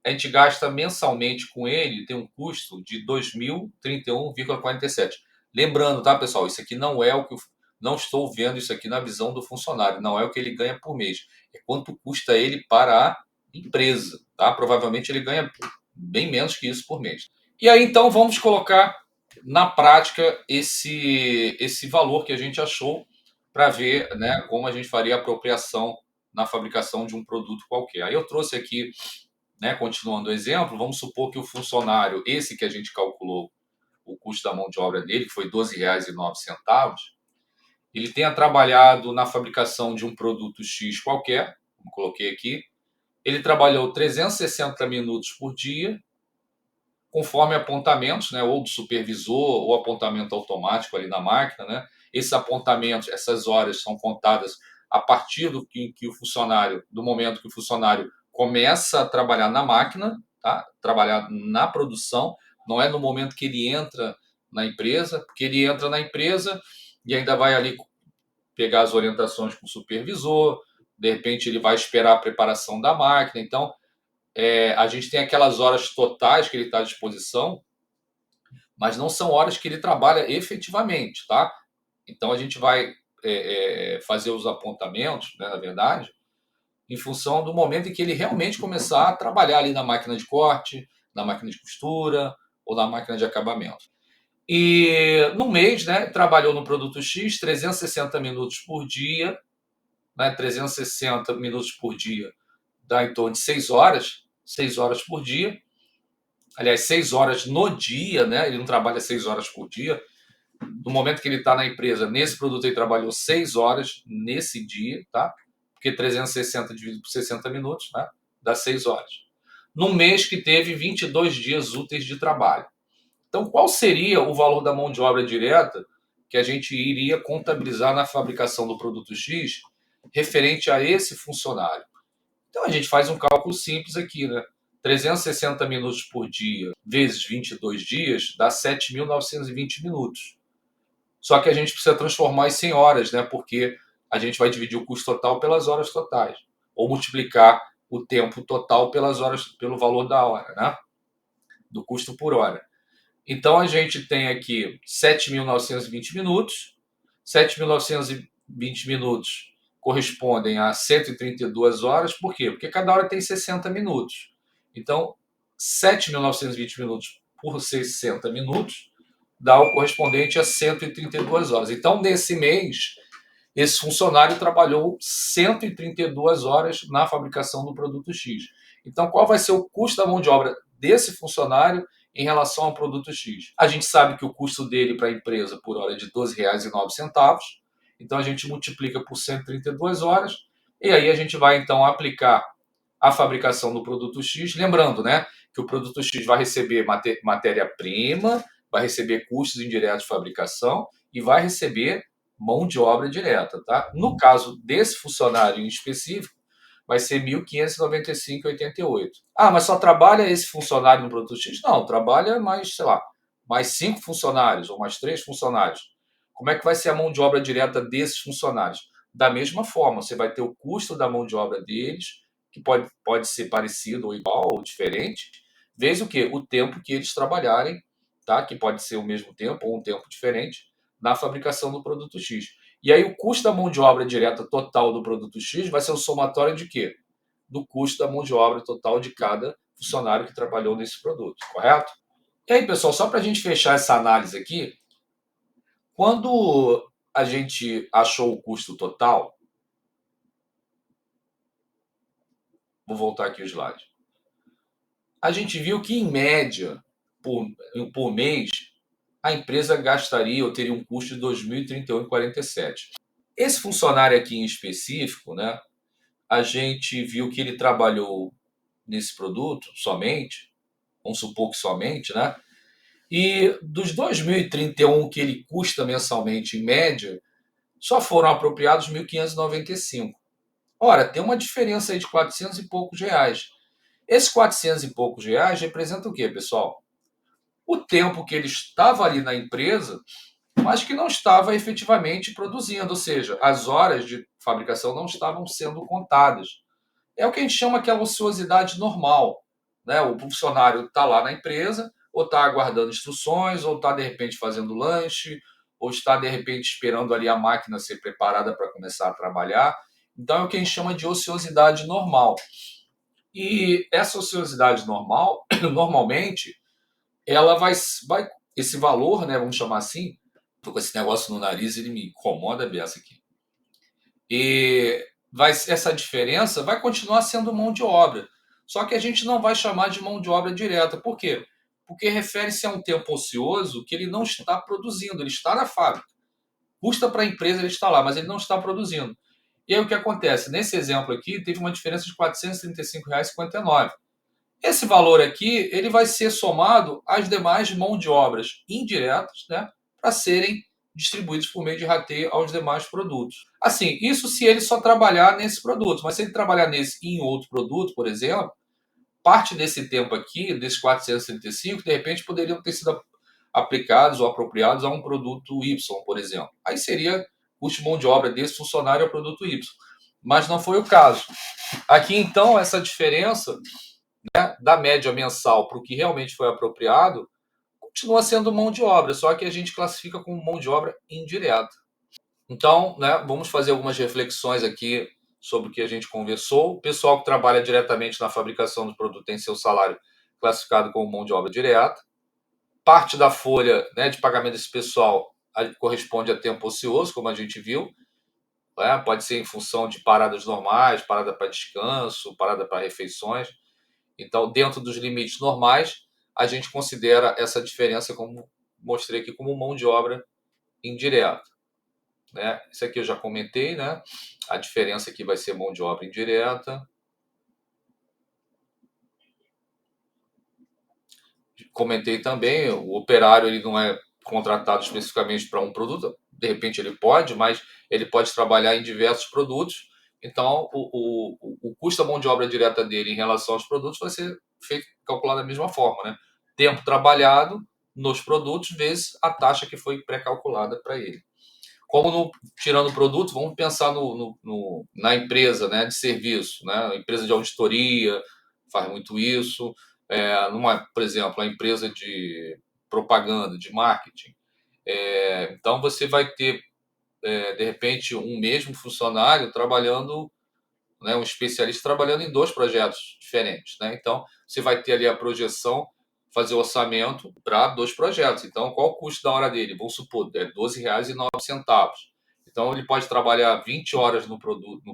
a gente gasta mensalmente com ele, tem um custo de 2.031,47. Lembrando, tá, pessoal, isso aqui não é o que não estou vendo isso aqui na visão do funcionário, não é o que ele ganha por mês, é quanto custa ele para a empresa, tá? Provavelmente ele ganha bem menos que isso por mês. E aí então vamos colocar na prática esse valor que a gente achou para ver, né, como a gente faria a apropriação na fabricação de um produto qualquer. Aí eu trouxe aqui, né, continuando o exemplo, vamos supor que o funcionário, esse que a gente calculou o custo da mão de obra dele, que foi R$ 12,09, ele tenha trabalhado na fabricação de um produto X qualquer, como coloquei aqui, ele trabalhou 360 minutos por dia, conforme apontamentos, né, ou do supervisor, ou apontamento automático ali na máquina, né? Esses apontamentos, essas horas são contadas a partir do momento que o funcionário começa a trabalhar na máquina, tá? Trabalhar na produção, não é no momento que ele entra na empresa, porque ele entra na empresa e ainda vai ali pegar as orientações com o supervisor, de repente ele vai esperar a preparação da máquina, então a gente tem aquelas horas totais que ele está à disposição, mas não são horas que ele trabalha efetivamente, tá? Então a gente vai fazer os apontamentos, né, na verdade, em função do momento em que ele realmente começar a trabalhar ali na máquina de corte, na máquina de costura ou na máquina de acabamento. E no mês, né, trabalhou no produto X 360 minutos por dia, né, 360 minutos por dia dá em torno de 6 horas por dia. Aliás, 6 horas no dia, né? Ele não trabalha 6 horas por dia. No momento que ele está na empresa, nesse produto ele trabalhou 6 horas nesse dia, tá? Porque 360 dividido por 60 minutos, né? Dá 6 horas. Num mês que teve 22 dias úteis de trabalho. Então, qual seria o valor da mão de obra direta que a gente iria contabilizar na fabricação do produto X referente a esse funcionário? Então, a gente faz um cálculo simples aqui, né? 360 minutos por dia vezes 22 dias dá 7.920 minutos. Só que a gente precisa transformar isso em horas, né? Porque a gente vai dividir o custo total pelas horas totais. Ou multiplicar o tempo total pelas horas, pelo valor da hora, né? Do custo por hora. Então a gente tem aqui 7.920 minutos. 7.920 minutos correspondem a 132 horas. Por quê? Porque cada hora tem 60 minutos. Então, 7.920 minutos por 60 minutos dá o correspondente a 132 horas. Então, nesse mês, esse funcionário trabalhou 132 horas na fabricação do produto X. Então, qual vai ser o custo da mão de obra desse funcionário em relação ao produto X? A gente sabe que o custo dele para a empresa por hora é de R$ 12,09. Então, a gente multiplica por 132 horas e aí a gente vai, então, aplicar a fabricação do produto X. Lembrando, né, que o produto X vai receber matéria-prima, vai receber custos indiretos de fabricação e vai receber mão de obra direta, tá? No caso desse funcionário em específico, vai ser 1.595,88. Ah, mas só trabalha esse funcionário no produto X? Não, trabalha mais, sei lá, mais 5 funcionários ou mais 3 funcionários. Como é que vai ser a mão de obra direta desses funcionários? Da mesma forma, você vai ter o custo da mão de obra deles, que pode ser parecido ou igual ou diferente, vezes o quê? O tempo que eles trabalharem, tá? Que pode ser o mesmo tempo ou um tempo diferente, na fabricação do produto X. E aí o custo da mão de obra direta total do produto X vai ser o somatório de quê? Do custo da mão de obra total de cada funcionário que trabalhou nesse produto, correto? E aí, pessoal, só para a gente fechar essa análise aqui, quando a gente achou o custo total, vou voltar aqui o slide, a gente viu que, em média, por mês, a empresa gastaria ou teria um custo de R$ 2.031,47. Esse funcionário aqui em específico, né, a gente viu que ele trabalhou nesse produto somente, vamos supor que somente, né? E dos 2.031 que ele custa mensalmente, em média, só foram apropriados 1.595. Ora, tem uma diferença aí de 400 e poucos reais. Esses 400 e poucos reais representam o quê, pessoal? O tempo que ele estava ali na empresa, mas que não estava efetivamente produzindo, ou seja, as horas de fabricação não estavam sendo contadas. É o que a gente chama aquela ociosidade normal, né? O funcionário está lá na empresa, ou está aguardando instruções, ou está de repente fazendo lanche, ou está de repente esperando ali a máquina ser preparada para começar a trabalhar. Então é o que a gente chama de ociosidade normal. E essa ociosidade normal, normalmente, ela vai esse valor, né, vamos chamar assim, tô com esse negócio no nariz, ele me incomoda a beça aqui. E essa diferença vai continuar sendo mão de obra. Só que a gente não vai chamar de mão de obra direta. Por quê? Porque refere-se a um tempo ocioso que ele não está produzindo, ele está na fábrica. Custa para a empresa ele estar lá, mas ele não está produzindo. E aí o que acontece? Nesse exemplo aqui, teve uma diferença de R$ 435,59. Esse valor aqui ele vai ser somado às demais mãos de obras indiretas, né, para serem distribuídos por meio de rateio aos demais produtos. Assim, isso se ele só trabalhar nesse produto, mas se ele trabalhar nesse e em outro produto, por exemplo, parte desse tempo aqui, desses 435, de repente poderiam ter sido aplicados ou apropriados a um produto Y, por exemplo. Aí seria custo de mão de obra desse funcionário ao produto Y. Mas não foi o caso. Aqui, então, essa diferença, né, da média mensal para o que realmente foi apropriado continua sendo mão de obra, só que a gente classifica como mão de obra indireta. Então, né, vamos fazer algumas reflexões aqui sobre o que a gente conversou. O pessoal que trabalha diretamente na fabricação do produto tem seu salário classificado como mão de obra direta. Parte da folha, né, de pagamento desse pessoal corresponde a tempo ocioso, como a gente viu. Né? Pode ser em função de paradas normais, parada para descanso, parada para refeições. Então, dentro dos limites normais, a gente considera essa diferença, como mostrei aqui, como mão de obra indireta. Né? Isso aqui eu já comentei, né? A diferença aqui vai ser mão de obra indireta. Comentei também, o operário ele não é contratado especificamente para um produto, de repente ele pode, mas ele pode trabalhar em diversos produtos. Então, o custo da mão de obra direta dele em relação aos produtos vai ser feito, calculado da mesma forma, né? Tempo trabalhado nos produtos vezes a taxa que foi pré-calculada para ele. Como tirando o produto, vamos pensar na empresa, né, de serviço, né? A empresa de auditoria faz muito isso. Por exemplo, a empresa de propaganda, de marketing. Então, você vai ter, de repente, um mesmo funcionário trabalhando, né, um especialista trabalhando em dois projetos diferentes. Né? Então, você vai ter ali a projeção, fazer o orçamento para dois projetos. Então, qual o custo da hora dele? Vamos supor, é R$ 12,09. Então, ele pode trabalhar 20 horas no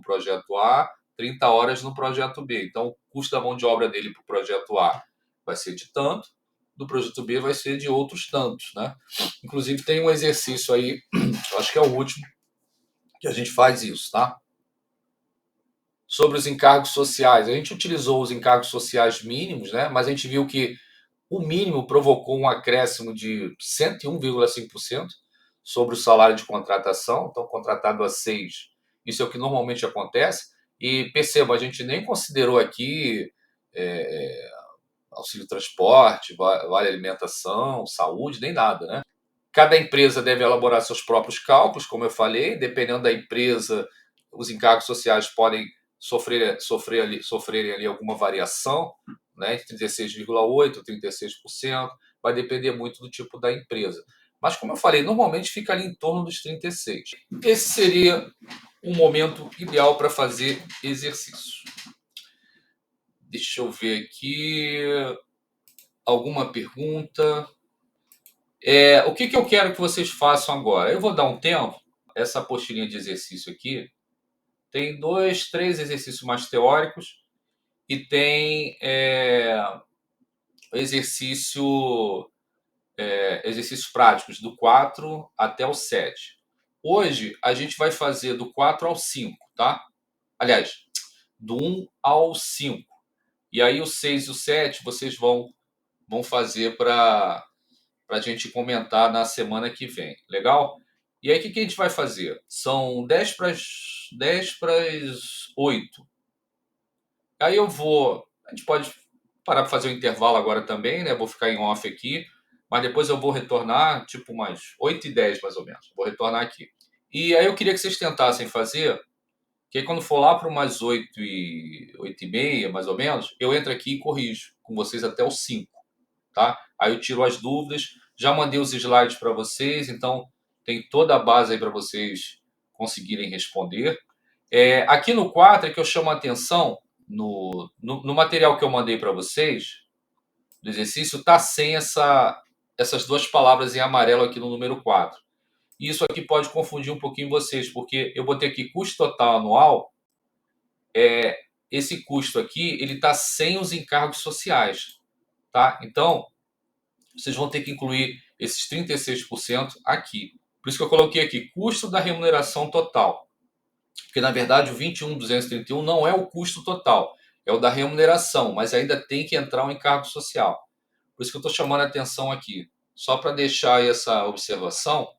projeto A, 30 horas no projeto B. Então, o custo da mão de obra dele para o projeto A vai ser de tanto, do projeto B vai ser de outros tantos. Né? Inclusive, tem um exercício aí, acho que é o último, que a gente faz isso, tá? Sobre os encargos sociais. A gente utilizou os encargos sociais mínimos, né? Mas a gente viu que o mínimo provocou um acréscimo de 101,5% sobre o salário de contratação. Então, contratado a 6, isso é o que normalmente acontece. E perceba, a gente nem considerou aqui auxílio transporte, vale alimentação, saúde, nem nada, né? Cada empresa deve elaborar seus próprios cálculos, como eu falei, dependendo da empresa, os encargos sociais podem sofrerem ali alguma variação, né, entre 36,8% e 36%, vai depender muito do tipo da empresa. Mas, como eu falei, normalmente fica ali em torno dos 36%. Esse seria um momento ideal para fazer exercício. Deixa eu ver aqui. Alguma pergunta? O que eu quero que vocês façam agora? Eu vou dar um tempo. Essa apostilinha de exercício aqui tem 2, 3 exercícios mais teóricos e tem exercícios práticos do 4 até o 7. Hoje a gente vai fazer do 4 ao 5, tá? Aliás, do 1 ao 5. E aí o 6 e o 7 vocês vão fazer para a gente comentar na semana que vem. Legal? E aí o que a gente vai fazer? São 10 para as 8. Aí a gente pode parar para fazer um intervalo agora também, né? Vou ficar em off aqui, mas depois eu vou retornar, tipo umas 8h10 mais ou menos. Vou retornar aqui. E aí eu queria que vocês tentassem fazer, que aí quando for lá para umas 8h30, mais ou menos, eu entro aqui e corrijo com vocês até os 5, tá? Aí eu tiro as dúvidas, já mandei os slides para vocês, então tem toda a base aí para vocês conseguirem responder. Aqui no 4 é que eu chamo a atenção. No material que eu mandei para vocês, do exercício, está sem essas duas palavras em amarelo aqui no número 4. E isso aqui pode confundir um pouquinho vocês, porque eu botei aqui custo total anual. Esse custo aqui, ele está sem os encargos sociais, tá? Então, vocês vão ter que incluir esses 36% aqui. Por isso que eu coloquei aqui, custo da remuneração total. Porque, na verdade, o 21.231 não é o custo total, é o da remuneração, mas ainda tem que entrar um encargo social. Por isso que eu estou chamando a atenção aqui, só para deixar essa observação.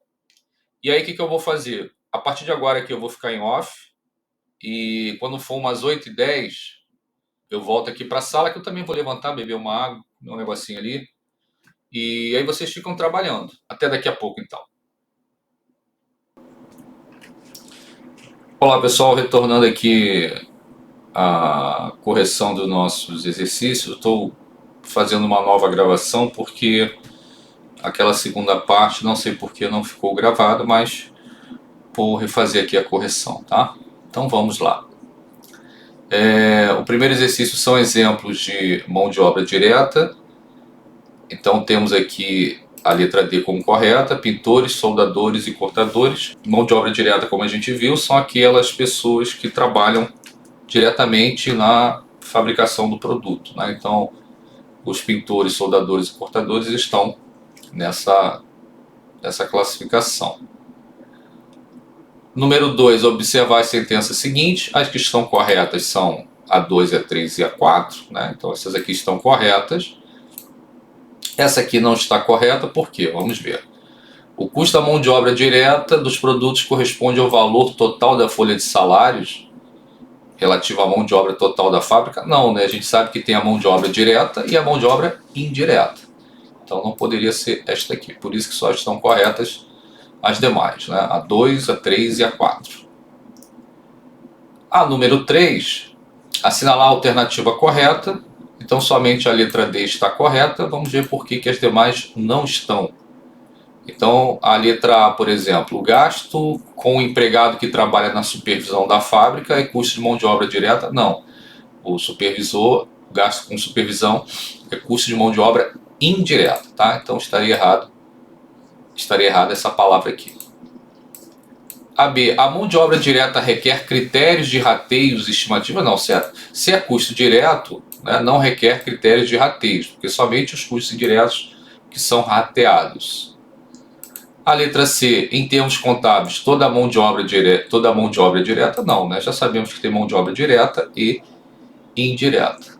E aí, o que eu vou fazer? A partir de agora aqui eu vou ficar em off, e quando for umas 8h10, eu volto aqui para a sala, que eu também vou levantar, beber uma água, um negocinho ali, e aí vocês ficam trabalhando. Até daqui a pouco, então. Olá, pessoal, retornando aqui a correção dos nossos exercícios. Estou fazendo uma nova gravação porque aquela segunda parte, não sei por que não ficou gravada, mas vou refazer aqui a correção, tá? Então vamos lá. O primeiro exercício são exemplos de mão de obra direta. Então temos aqui a letra D como correta: pintores, soldadores e cortadores. Mão de obra direta, como a gente viu, são aquelas pessoas que trabalham diretamente na fabricação do produto, né? Então, os pintores, soldadores e cortadores estão nessa classificação. Número 2, observar as sentenças seguintes. As que estão corretas são a 2, a 3 e a 4, né? Então, essas aqui estão corretas. Essa aqui não está correta, por quê? Vamos ver. O custo da mão de obra direta dos produtos corresponde ao valor total da folha de salários relativa à mão de obra total da fábrica? Não, né? A gente sabe que tem a mão de obra direta e a mão de obra indireta. Então não poderia ser esta aqui. Por isso que só estão corretas as demais, né? A 2, a 3 e a 4. A número 3, assinalar a alternativa correta. Então somente a letra D está correta. Vamos ver por que as demais não estão. Então, a letra A, por exemplo, o gasto com o empregado que trabalha na supervisão da fábrica é custo de mão de obra direta? Não. O supervisor, gasto com supervisão, é custo de mão de obra indireta, tá? Então, estaria errada essa palavra aqui. A B, a mão de obra direta requer critérios de rateios e estimativa? Não, se é custo direto, né, não requer critérios de rateios, porque somente os custos indiretos que são rateados. A letra C, em termos contábeis, toda a mão de obra direta? Não, né? Já sabemos que tem mão de obra direta e indireta.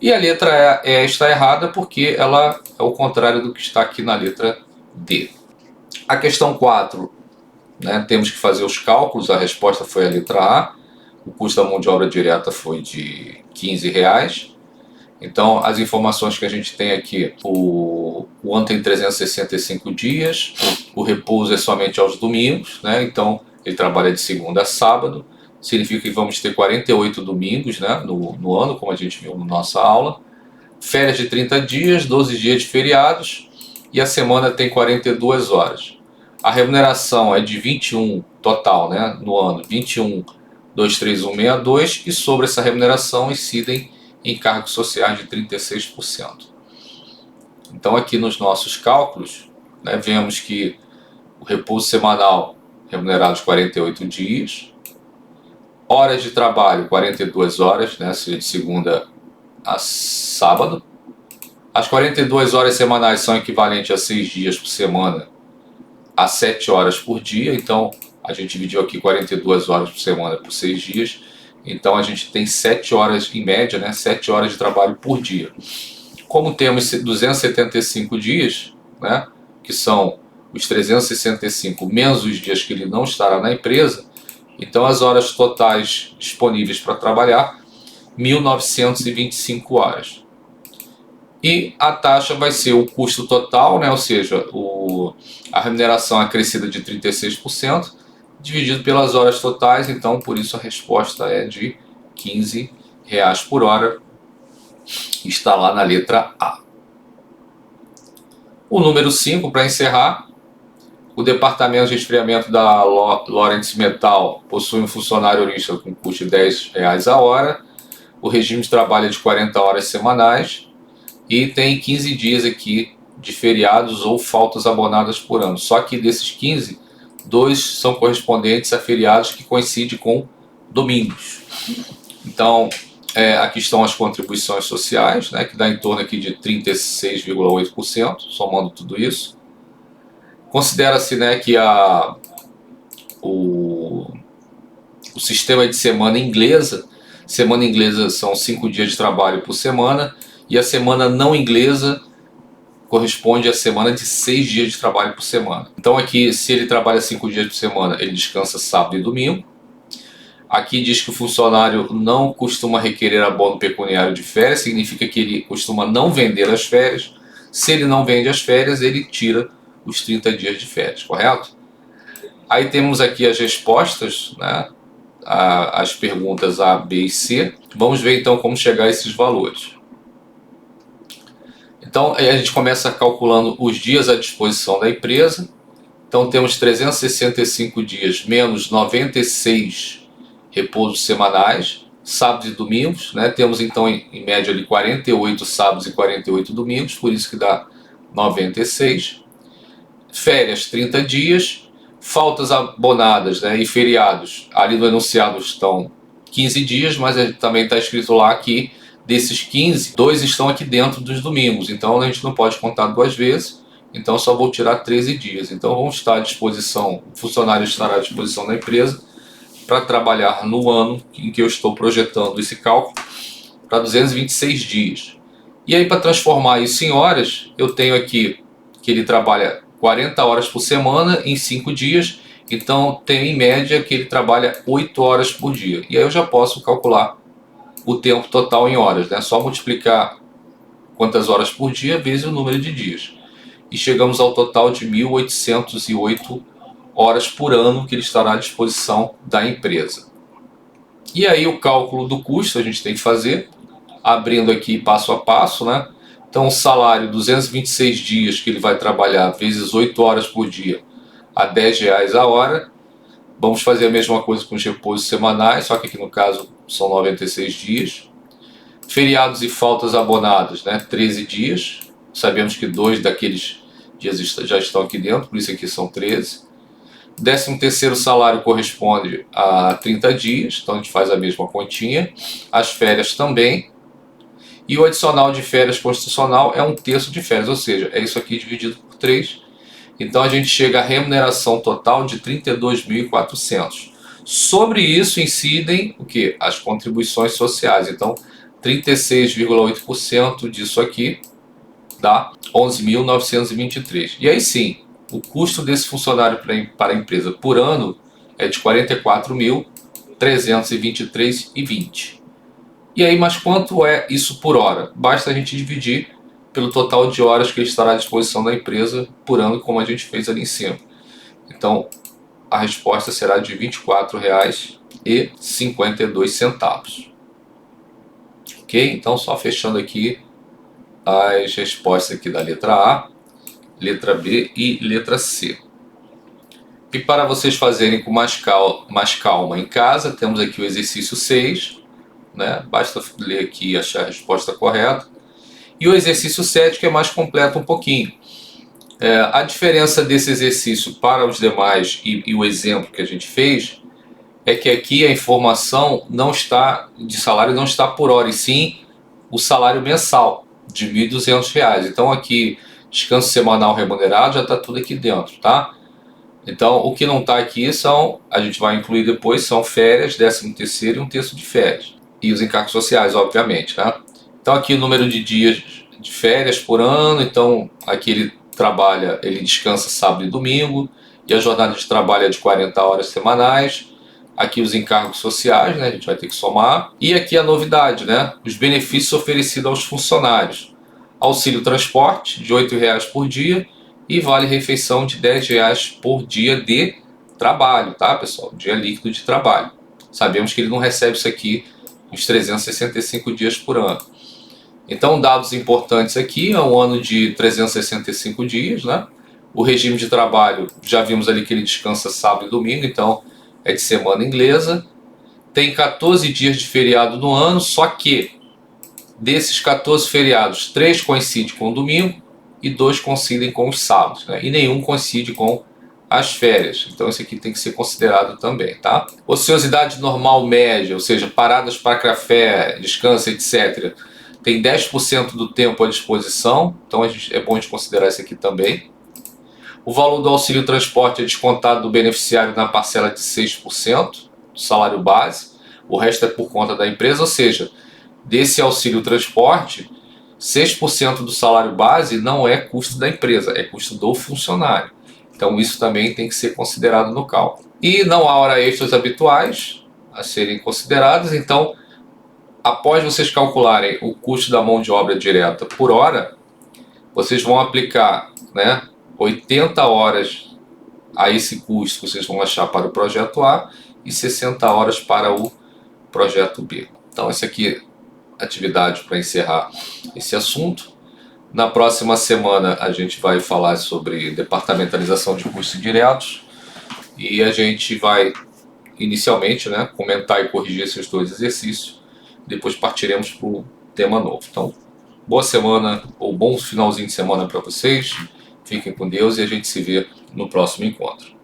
E a letra E está errada porque ela é o contrário do que está aqui na letra D. A questão 4, né, temos que fazer os cálculos, a resposta foi a letra A. o custo da mão de obra direta foi de R$ 15. Então, as informações que a gente tem aqui, o ano tem 365 dias, o repouso é somente aos domingos, né? Então, ele trabalha de segunda a sábado, significa que vamos ter 48 domingos, né? no ano, como a gente viu na nossa aula. Férias de 30 dias, 12 dias de feriados, e a semana tem 42 horas. A remuneração é de 21 total, né? No ano, 21.23162, e sobre essa remuneração incidem encargos sociais de 36%. Então, aqui nos nossos cálculos, né, vemos que o repouso semanal remunerado de 48 dias, horas de trabalho 42 horas, né, seja de segunda a sábado. As 42 horas semanais são equivalentes a 6 dias por semana, a 7 horas por dia. Então, a gente dividiu aqui 42 horas por semana por 6 dias. Então, a gente tem 7 horas, em média, né, 7 horas de trabalho por dia. Como temos 275 dias, né, que são os 365 menos os dias que ele não estará na empresa, então as horas totais disponíveis para trabalhar, 1.925 horas. E a taxa vai ser o custo total, né, ou seja, a remuneração acrescida de 36%, dividido pelas horas totais. Então, por isso a resposta é de R$ 15 por hora, está lá na letra A. O número 5, para encerrar, o departamento de resfriamento da Lawrence Metal possui um funcionário holístico com custo de R$ 10 a hora, o regime de trabalho é de 40 horas semanais e tem 15 dias aqui de feriados ou faltas abonadas por ano. Só que desses 15, 2 são correspondentes a feriados que coincidem com domingos. Então, aqui estão as contribuições sociais, né, que dá em torno aqui de 36,8%, somando tudo isso. Considera-se, né, que o sistema de semana inglesa são 5 dias de trabalho por semana, e a semana não inglesa corresponde à semana de 6 dias de trabalho por semana. Então aqui, se ele trabalha 5 dias por semana, ele descansa sábado e domingo. Aqui diz que o funcionário não costuma requerer abono pecuniário de férias, significa que ele costuma não vender as férias. Se ele não vende as férias, ele tira os 30 dias de férias, correto? Aí temos aqui as respostas, né, as perguntas A, B e C. Vamos ver então como chegar a esses valores. Então a gente começa calculando os dias à disposição da empresa. Então temos 365 dias menos 96 repousos semanais, sábados e domingos, né? Temos então em média ali 48 sábados e 48 domingos, por isso que dá 96. Férias 30 dias, faltas abonadas, né, e feriados, ali no enunciado estão 15 dias, mas também está escrito lá que desses 15, 2 estão aqui dentro dos domingos, então a gente não pode contar 2 vezes, então só vou tirar 13 dias. Então vão estar à disposição, o funcionário estará à disposição da empresa para trabalhar no ano em que eu estou projetando esse cálculo para 226 dias. E aí, para transformar isso em horas, eu tenho aqui que ele trabalha 40 horas por semana em 5 dias, então tem em média que ele trabalha 8 horas por dia. E aí eu já posso calcular o tempo total em horas, né? Só multiplicar quantas horas por dia vezes o número de dias. E chegamos ao total de 1.808 horas por ano que ele estará à disposição da empresa. E aí o cálculo do custo a gente tem que fazer, abrindo aqui passo a passo, né? Então o salário, 226 dias que ele vai trabalhar, vezes 8 horas por dia, a R$ 10 a hora. Vamos fazer a mesma coisa com os repousos semanais, só que aqui no caso são 96 dias. Feriados e faltas abonadas, né? 13 dias. Sabemos que 2 daqueles dias já estão aqui dentro, por isso aqui são 13. 13º salário corresponde a 30 dias, então a gente faz a mesma continha. As férias também. E o adicional de férias constitucional é 1/3 de férias, ou seja, é isso aqui dividido por 3. Então a gente chega à remuneração total de 32.400. Sobre isso incidem o quê? As contribuições sociais. Então 36,8% disso aqui dá 11.923. E aí sim, o custo desse funcionário para a empresa por ano é de 44 mil, 323,20. E aí, mas quanto é isso por hora? Basta a gente dividir pelo total de horas que estará à disposição da empresa por ano, como a gente fez ali em cima. Então, a resposta será de R$ 24,52. Ok? Então, só fechando aqui as respostas aqui da letra A, letra B e letra C. E para vocês fazerem com mais calma em casa, temos aqui o exercício 6, né? Basta ler aqui e achar a resposta correta. E o exercício 7, que é mais completo um pouquinho. A diferença desse exercício para os demais e o exemplo que a gente fez é que aqui a informação não está de salário, não está por hora, e sim o salário mensal de R$ 1.200. Então aqui, descanso semanal remunerado, já está tudo aqui dentro, tá? Então o que não está aqui a gente vai incluir depois, são férias, 13º e um terço de férias. E os encargos sociais, obviamente, né? Então aqui o número de dias de férias por ano, então aqui ele descansa sábado e domingo, e a jornada de trabalho é de 40 horas semanais. Aqui os encargos sociais, né, a gente vai ter que somar. E aqui a novidade, né, os benefícios oferecidos aos funcionários. Auxílio transporte de R$ 8,00 por dia e vale refeição de R$ 10,00 por dia de trabalho, tá, pessoal? Dia líquido de trabalho. Sabemos que ele não recebe isso aqui os 365 dias por ano. Então, dados importantes aqui, é um ano de 365 dias, né? O regime de trabalho, já vimos ali que ele descansa sábado e domingo, então é de semana inglesa. Tem 14 dias de feriado no ano, só que desses 14 feriados, 3 coincidem com o domingo e 2 coincidem com os sábados, né? E nenhum coincide com as férias. Então isso aqui tem que ser considerado também, tá? Ociosidade normal média, ou seja, paradas para café, descanso, etc., tem 10% do tempo à disposição, então é bom a gente considerar isso aqui também. O valor do auxílio transporte é descontado do beneficiário na parcela de 6% do salário base, o resto é por conta da empresa, ou seja, desse auxílio transporte, 6% do salário base não é custo da empresa, é custo do funcionário. Então isso também tem que ser considerado no cálculo. E não há horas extras habituais a serem consideradas, então após vocês calcularem o custo da mão de obra direta por hora, vocês vão aplicar, né, 80 horas a esse custo que vocês vão achar para o projeto A e 60 horas para o projeto B. Então essa aqui é a atividade para encerrar esse assunto. Na próxima semana a gente vai falar sobre departamentalização de custos diretos e a gente vai inicialmente, né, comentar e corrigir esses dois exercícios. Depois partiremos para o tema novo. Então, boa semana ou bom finalzinho de semana para vocês. Fiquem com Deus e a gente se vê no próximo encontro.